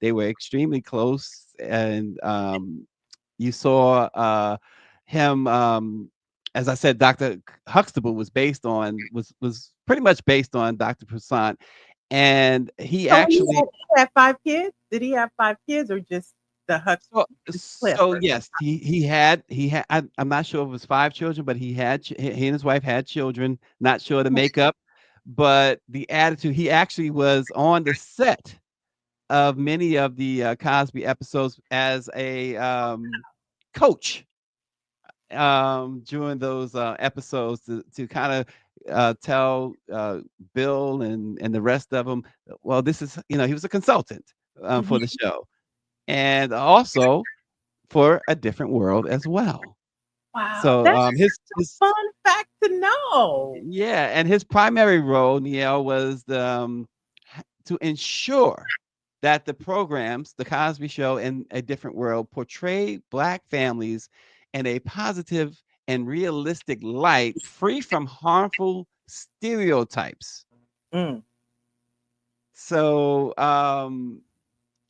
they were extremely close, and you saw him. As I said, Dr. Huxtable was pretty much based on Dr. Poussaint, and he actually had 5 kids. Did he have 5 kids or just the Huxtable? So yes, he had. I'm not sure if it was 5 children, but he and his wife had children. Not sure the makeup, but the attitude. He actually was on the set of many of the Cosby episodes as a coach during those episodes to kind of tell Bill and the rest of them, well, this is, he was a consultant for the show, and also for A Different World as well. Wow, So that's his a fun fact to know. Yeah, and his primary role, Niel, was to ensure that the programs, The Cosby Show and A Different World, portray Black families in a positive and realistic light, free from harmful stereotypes. So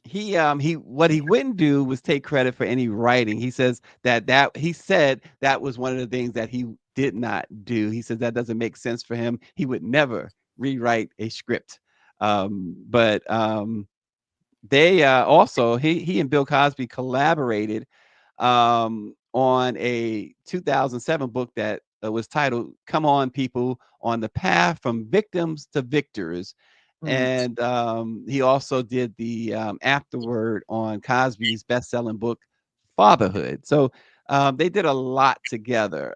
he what he wouldn't do was take credit for any writing. He says he said that was one of the things that he did not do. He said that doesn't make sense for him. He would never rewrite a script. But they also he and Bill Cosby collaborated on a 2007 book that was titled "Come On, People: On the Path from Victims to Victors." And he also did the afterword on Cosby's best-selling book Fatherhood. So they did a lot together,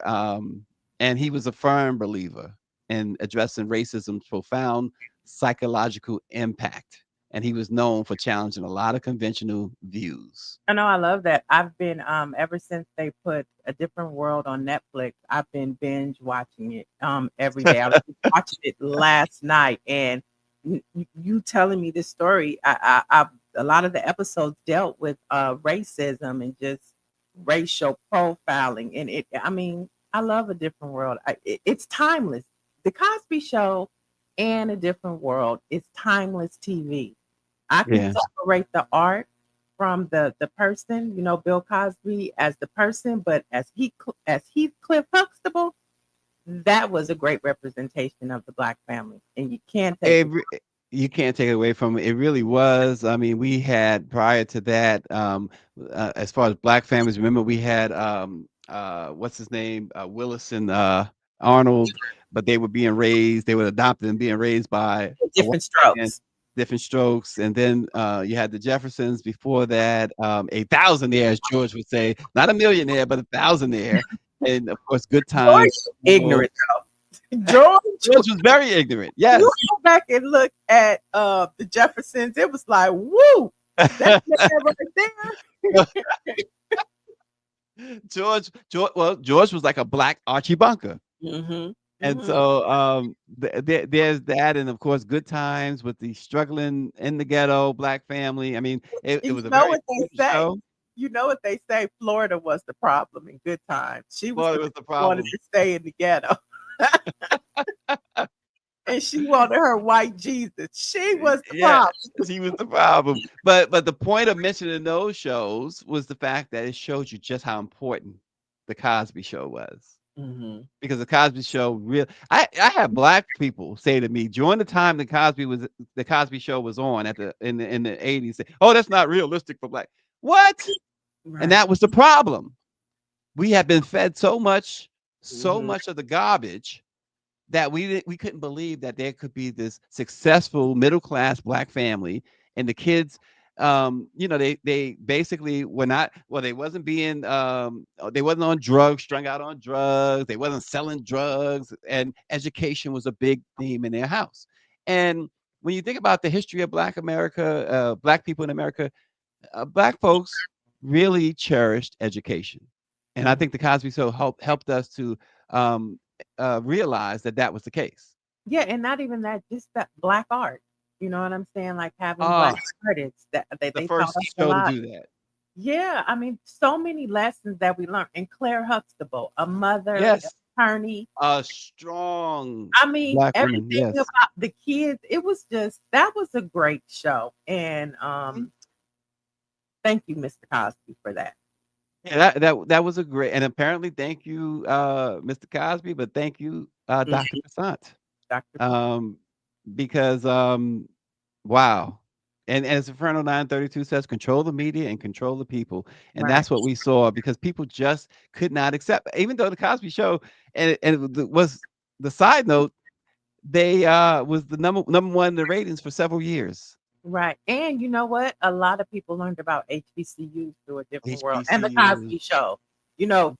and he was a firm believer in addressing racism's profound psychological impact. And he was known for challenging a lot of conventional views. I know, I love that. I've been ever since they put A Different World on Netflix, I've been binge watching it every day. I was watching it last night, and you telling me this story, I a lot of the episodes dealt with racism and just racial profiling. And I mean, I love A Different World. It's timeless. The Cosby Show and A Different World is timeless TV. I can separate the art from the person, Bill Cosby as the person, but as Heathcliff Huxtable, that was a great representation of the Black family, and you can't take you can't take it away from it. It really was. I mean, we had prior to that, as far as Black families, remember we had what's his name, Willis and Arnold, but they were being raised, they were adopted and being raised by different strokes. Different strokes. And then you had the Jeffersons before that, a thousandaire, as George would say, not a millionaire, but a thousandaire. And of course, Good Times. Ignorant though. George was very ignorant. Yes. You go back and look at the Jeffersons, it was like, woo, that's right there. George was like a Black Archie Bunker. Mm-hmm. And so there's that, and of course, Good Times with the struggling in the ghetto Black family. I mean, it was a very show. You know what they say? Florida was the problem in Good Times. Florida was the problem. Wanted to stay in the ghetto, and she wanted her white Jesus. She was the problem. She was the problem. But the point of mentioning those shows was the fact that it showed you just how important the Cosby Show was. Mm-hmm. Because the Cosby Show really, I have Black people say to me during the time the Cosby Show was on in the 80s, say, oh, that's not realistic for Black. What? Right. And that was the problem. We have been fed so much of the garbage that we couldn't believe that there could be this successful middle class Black family, and the kids, they basically were not, they wasn't being, they wasn't on drugs, strung out on drugs, they wasn't selling drugs, and education was a big theme in their house. And when you think about the history of Black America, Black people in America, Black folks really cherished education. And I think the Cosby Show helped us to realize that was the case. Yeah, and not even that, just that Black art. You know what I'm saying? Like having Black artists that they first taught us show a lot. to do that. Yeah, I mean, so many lessons that we learned. And Claire Huxtable, a mother, an attorney, a strong. I mean, Black everything woman, yes. about the kids. It was that was a great show. And thank you, Mr. Cosby, for that. Yeah, that was a great, and apparently thank you, Mr. Cosby, but thank you, Dr. Poussaint. Because wow. And as Inferno 932 says, control the media and control the people. And that's what we saw, because people just could not accept, even though the Cosby Show, and it was the side note, they was the number one in the ratings for several years. Right. And you know what? A lot of people learned about HBCUs through A Different World and the Cosby Show. You know,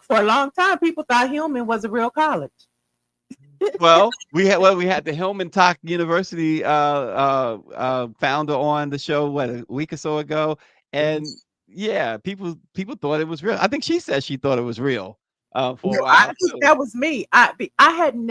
for a long time, people thought Hillman was a real college. Well, we had the Hillman Talk University founder on the show a week or so ago, and yeah, people thought it was real. I think she said she thought it was real for a while. I think that was me. I didn't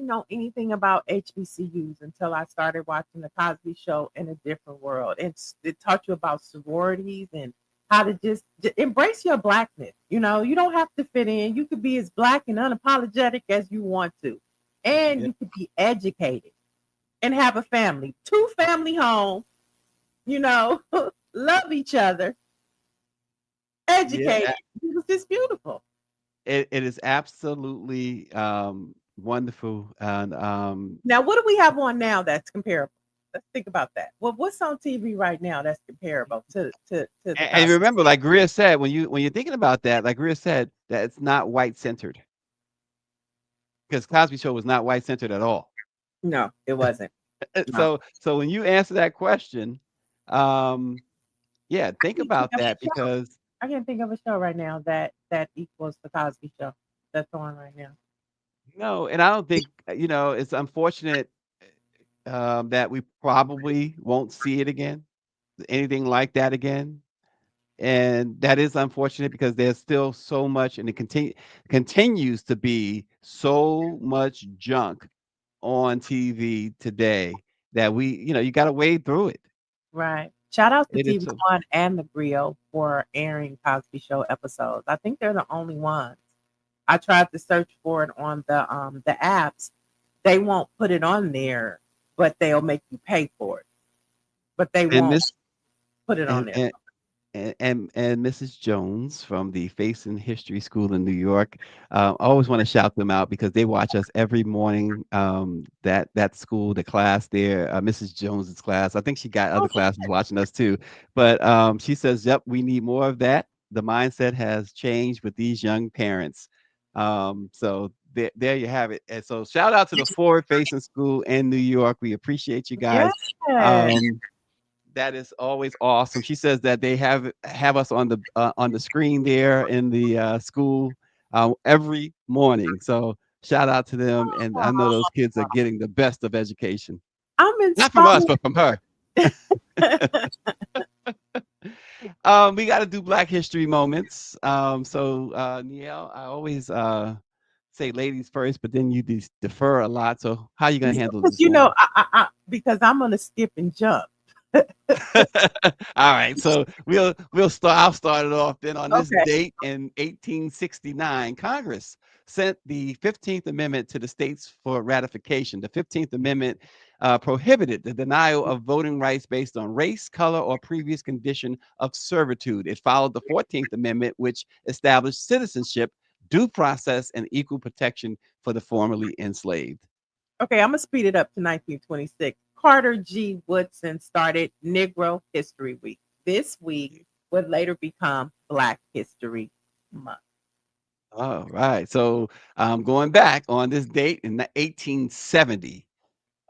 know anything about HBCUs until I started watching the Cosby Show in A Different World. It taught you about sororities and how to just embrace your Blackness. You know, you don't have to fit in. You could be as Black and unapologetic as you want to. And you could be educated and have a family, 2-family home, love each other, educated. It was just beautiful. It is absolutely wonderful. And now, what do we have on now that's comparable? Let's think about that. Well, what's on TV right now that's comparable to and remember, like Greer said, when you're thinking about that, like Greer said, that it's not white centered. Because Cosby Show was not white centered at all. No, it wasn't. So when you answer that question, think about that, because I can't think of a show right now that equals the Cosby Show that's on right now. No, and I don't think, it's unfortunate that we probably won't see it again, anything like that again. And that is unfortunate, because there's still so much, and it continues to be so much junk on TV today that you got to wade through it. Right. Shout out to It is TV so. One and the Griot for airing Cosby Show episodes. I think they're the only ones. I tried to search for it on the apps. They won't put it on there, but they'll make you pay for it. But they And won't Miss put it on and there. and Mrs. Jones from the Facing History School in New York. I always want to shout them out because they watch us every morning. That school, the class there, Mrs. Jones's class. I think she got other classes watching us too. But she says, "Yep, we need more of that. The mindset has changed with these young parents." So there you have it. And so shout out to the Forward Facing School in New York. We appreciate you guys. Yeah. That is always awesome. She says that they have us on the screen there in the school every morning. So shout out to them, and I know those kids are getting the best of education. I'm Not from us, inspired. but from her. We got to do Black History moments. So Niel, I always say ladies first, but then you defer a lot. So how you gonna handle this You know, one? because I'm gonna skip and jump. All right, so I'll start it off then. On this Okay. date in 1869, Congress sent the 15th Amendment to the states for ratification. The 15th Amendment prohibited the denial of voting rights based on race, color, or previous condition of servitude. It followed the 14th Amendment, which established citizenship, due process, and equal protection for the formerly enslaved. Okay, I'm gonna speed it up to 1926. Carter G. Woodson started Negro History Week. This week would later become Black History Month. All right. So going back on this date in 1870,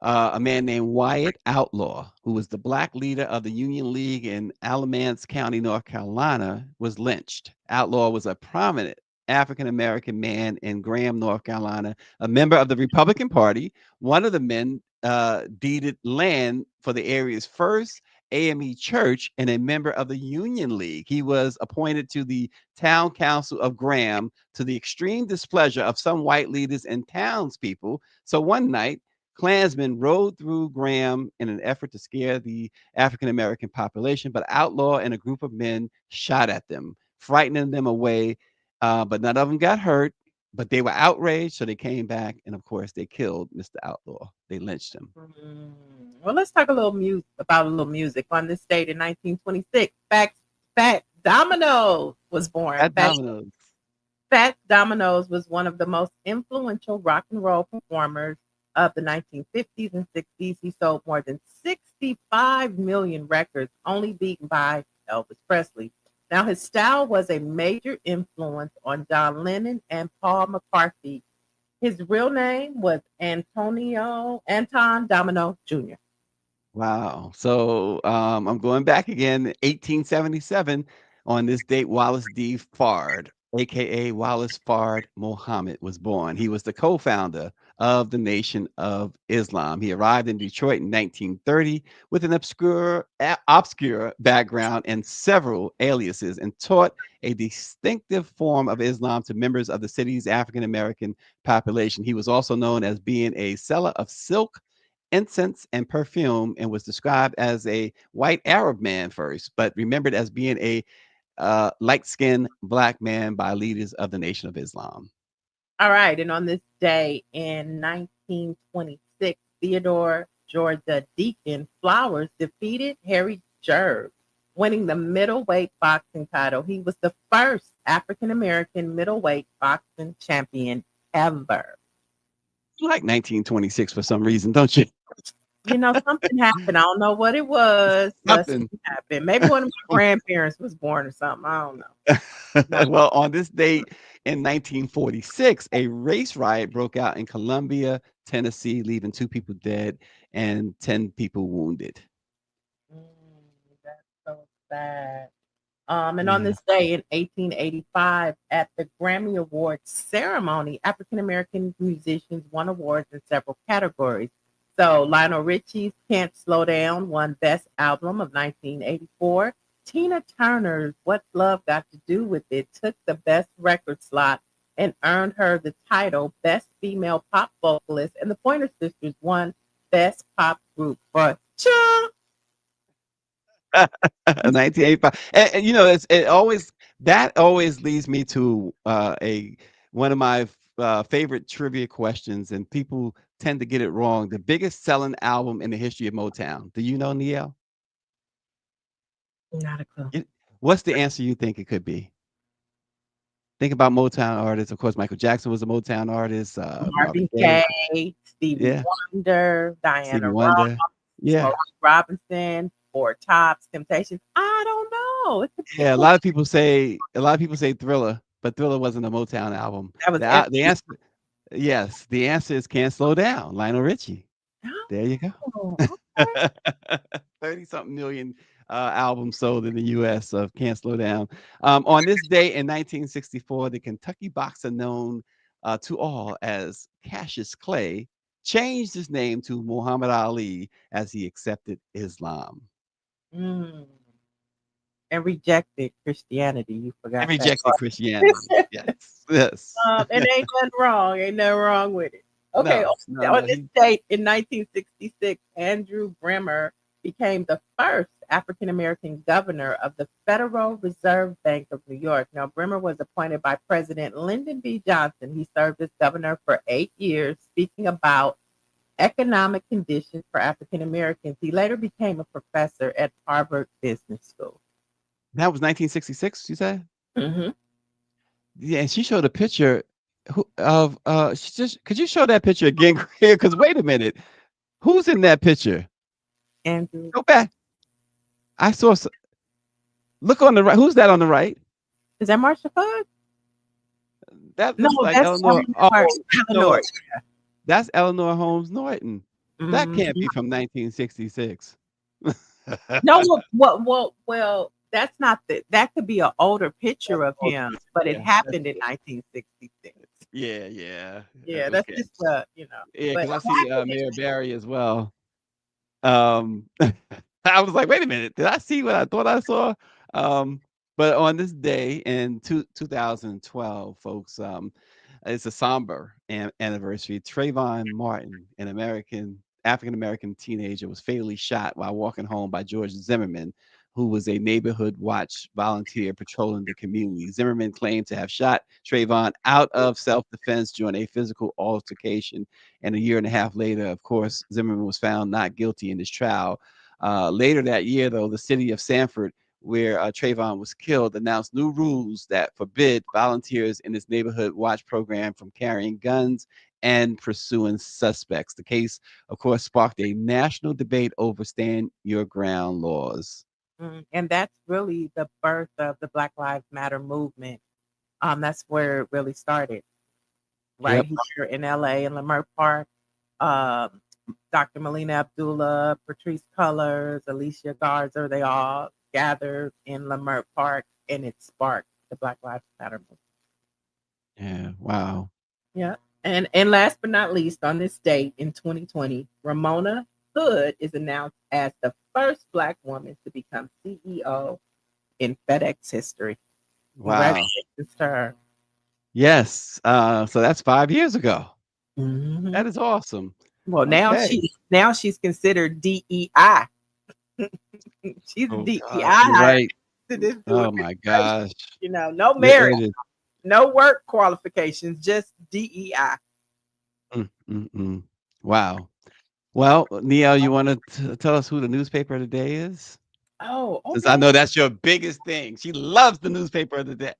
a man named Wyatt Outlaw, who was the Black leader of the Union League in Alamance County, North Carolina, was lynched. Outlaw was a prominent African-American man in Graham, North Carolina, a member of the Republican Party. One of the men deeded land for the area's first AME church and a member of the Union League. He was appointed to the town council of Graham to the extreme displeasure of some white leaders and townspeople. So one night, Klansmen rode through Graham in an effort to scare the African-American population, but Outlaw and a group of men shot at them, frightening them away. But none of them got hurt, but they were outraged, so they came back, and of course, they killed Mr. Outlaw. They lynched him. Well, let's talk about a little music. On this date in 1926, Fat Domino was born. Fat Domino's was one of the most influential rock and roll performers of the 1950s and 60s. He sold more than 65 million records, only beaten by Elvis Presley. Now, his style was a major influence on John Lennon and Paul McCartney. His real name was Anton Domino Jr. Wow. So I'm going back again, 1877. On this date, Wallace D. Fard, aka Wallace Fard Muhammad, was born. He was the co-founder of the Nation of Islam. He arrived in Detroit in 1930 with an obscure background and several aliases, and taught a distinctive form of Islam to members of the city's African American population. He was also known as being a seller of silk, incense, and perfume, and was described as a white Arab man first, but remembered as being a light-skinned Black man by leaders of the Nation of Islam. All right. And on this day in 1926, Theodore Georgia Deacon Flowers defeated Harry Jerv, winning the middleweight boxing title. He was the first African-American middleweight boxing champion ever. You like 1926 for some reason, don't you? You know, something happened. I don't know what it was. Something happened. Maybe one of my grandparents was born or something. I don't know. Well, on this date in 1946, a race riot broke out in Columbia, Tennessee, leaving 2 people dead and 10 people wounded. That's so sad. And on this day in 1885, at the Grammy Awards ceremony, African-American musicians won awards in several categories. So Lionel Richie's Can't Slow Down won Best Album of 1984. Tina Turner's What's Love Got to Do with It took the Best Record slot and earned her the title Best Female Pop Vocalist. And the Pointer Sisters won Best Pop Group for Cha. 1985. And, you know, that always leads me to one of my favorite trivia questions, and people tend to get it wrong. The biggest selling album in the history of Motown. Do you know, Neil? Not a clue. What's the answer you think it could be? Think about Motown artists. Of course, Michael Jackson was a Motown artist. Marvin Gaye, Stevie Yeah. Wonder, Stevie Diana Ross, Wonder. Yeah. Smokey Robinson, Four Tops, Temptations. I don't know. It could be Yeah, a lot of people say Thriller, but Thriller wasn't a Motown album. That was The answer, yes, the answer is Can't Slow Down, Lionel Richie. There you go. Oh, 30-something million albums sold in the U.S. of Can't Slow Down. On this day in 1964, the Kentucky boxer known to all as Cassius Clay changed his name to Muhammad Ali as he accepted Islam. And rejected Christianity. You forgot. And rejected Christianity. Yes. Yes. And ain't nothing wrong. Ain't nothing wrong with it. Okay. On this date in 1966, Andrew Bremer became the first African American governor of the Federal Reserve Bank of New York. Now, Bremer was appointed by President Lyndon B. Johnson. He served as governor for 8 years, speaking about economic conditions for African Americans. He later became a professor at Harvard Business School. That was 1966, you said? Mm-hmm. Yeah, and she showed a picture of could you show that picture again? Because wait a minute, who's in that picture? Andrew. Go back. I saw. Look on the right. Who's that on the right? Is that Marsha Fudge? That looks like that's Eleanor. Eleanor. That's Eleanor Holmes Norton. That can't be Mhm. from 1966. No, well, that's not that could be an older picture of him, but it happened in 1966. Yeah. Yeah, that's Okay. just Yeah, but because I see Mayor Barry as well. I was like, wait a minute, did I see what I thought I saw? But on this day in 2012, folks, it's a somber anniversary. Trayvon Martin, an African American teenager, was fatally shot while walking home by George Zimmerman, who was a neighborhood watch volunteer patrolling the community. Zimmerman claimed to have shot Trayvon out of self-defense during a physical altercation. And a year and a half later, of course, Zimmerman was found not guilty in this trial. Later that year, though, the city of Sanford, where Trayvon was killed, announced new rules that forbid volunteers in this neighborhood watch program from carrying guns and pursuing suspects. The case, of course, sparked a national debate over stand your ground laws. And that's really the birth of the Black Lives Matter movement. That's where it really started, right here in LA in Leimert Park. Dr. Melina Abdullah, Patrice Cullors, Alicia Garza, they all gathered in Leimert Park, and it sparked the Black Lives Matter movement. Yeah, wow. Yeah. And last but not least, on this date in 2020, Ramona Hood is announced as the first Black woman to become CEO in FedEx history. Wow. Congratulations to her. Yes. So that's 5 years ago. Mhm. That is awesome. Well, now she's considered DEI. She's DEI. Right. To Oh my gosh. No merit, no work qualifications, just DEI. Wow. Well, Neil, you want to tell us who the newspaper of the day is? Oh, okay. Since I know that's your biggest thing. She loves the newspaper of the day.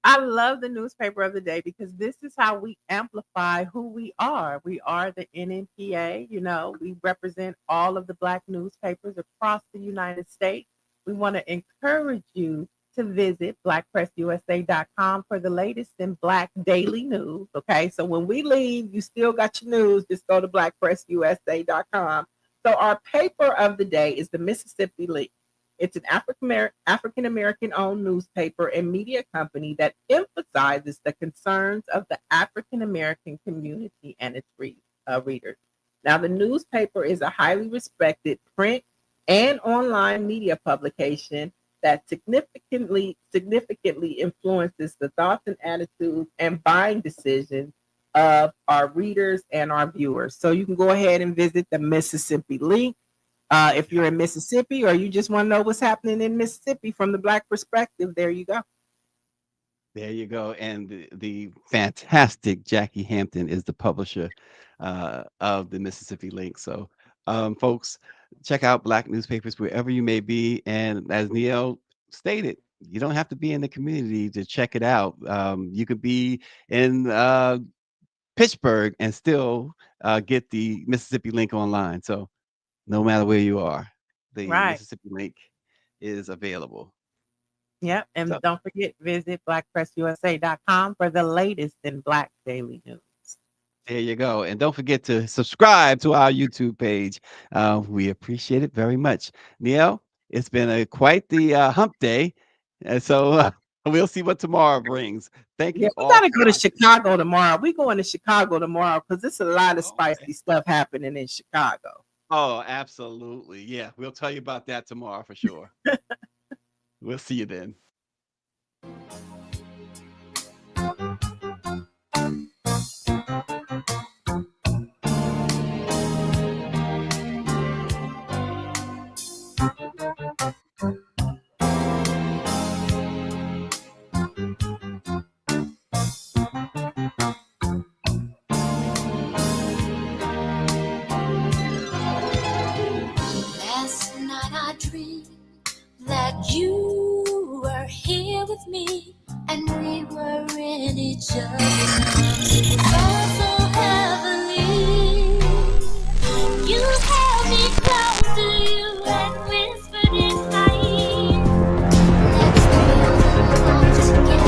I love the newspaper of the day because this is how we amplify who we are. We are the NNPA. We represent all of the Black newspapers across the United States. We want to encourage you to visit blackpressusa.com for the latest in Black daily news. Okay, so when we leave, you still got your news. Just go to blackpressusa.com. So our paper of the day is the Mississippi Leak. It's an African-American owned newspaper and media company that emphasizes the concerns of the African-American community and its readers. Now, the newspaper is a highly respected print and online media publication that significantly influences the thoughts and attitudes and buying decisions of our readers and our viewers. So you can go ahead and visit the Mississippi Link If you're in Mississippi or you just want to know what's happening in Mississippi from the Black perspective, there you go. There you go. And the fantastic Jackie Hampton is the publisher of the Mississippi Link. So, folks, check out Black newspapers wherever you may be. And as Neil stated, you don't have to be in the community to check it out. You could be in Pittsburgh and still get the Mississippi Link online. So no matter where you are, the Mississippi Link is available. Yep. And don't forget, visit blackpressusa.com for the latest in Black daily news. There you go. And don't forget to subscribe to our YouTube page. We appreciate it very much. Neil, it's been quite the hump day. And so we'll see what tomorrow brings. Thank you. Yeah, we got to go to Chicago tomorrow. We're going to Chicago tomorrow because there's a lot of spicy stuff happening in Chicago. Oh, absolutely. Yeah, we'll tell you about that tomorrow for sure. We'll see you then. Last night I dreamed that you were here with me and we were in each other's arms.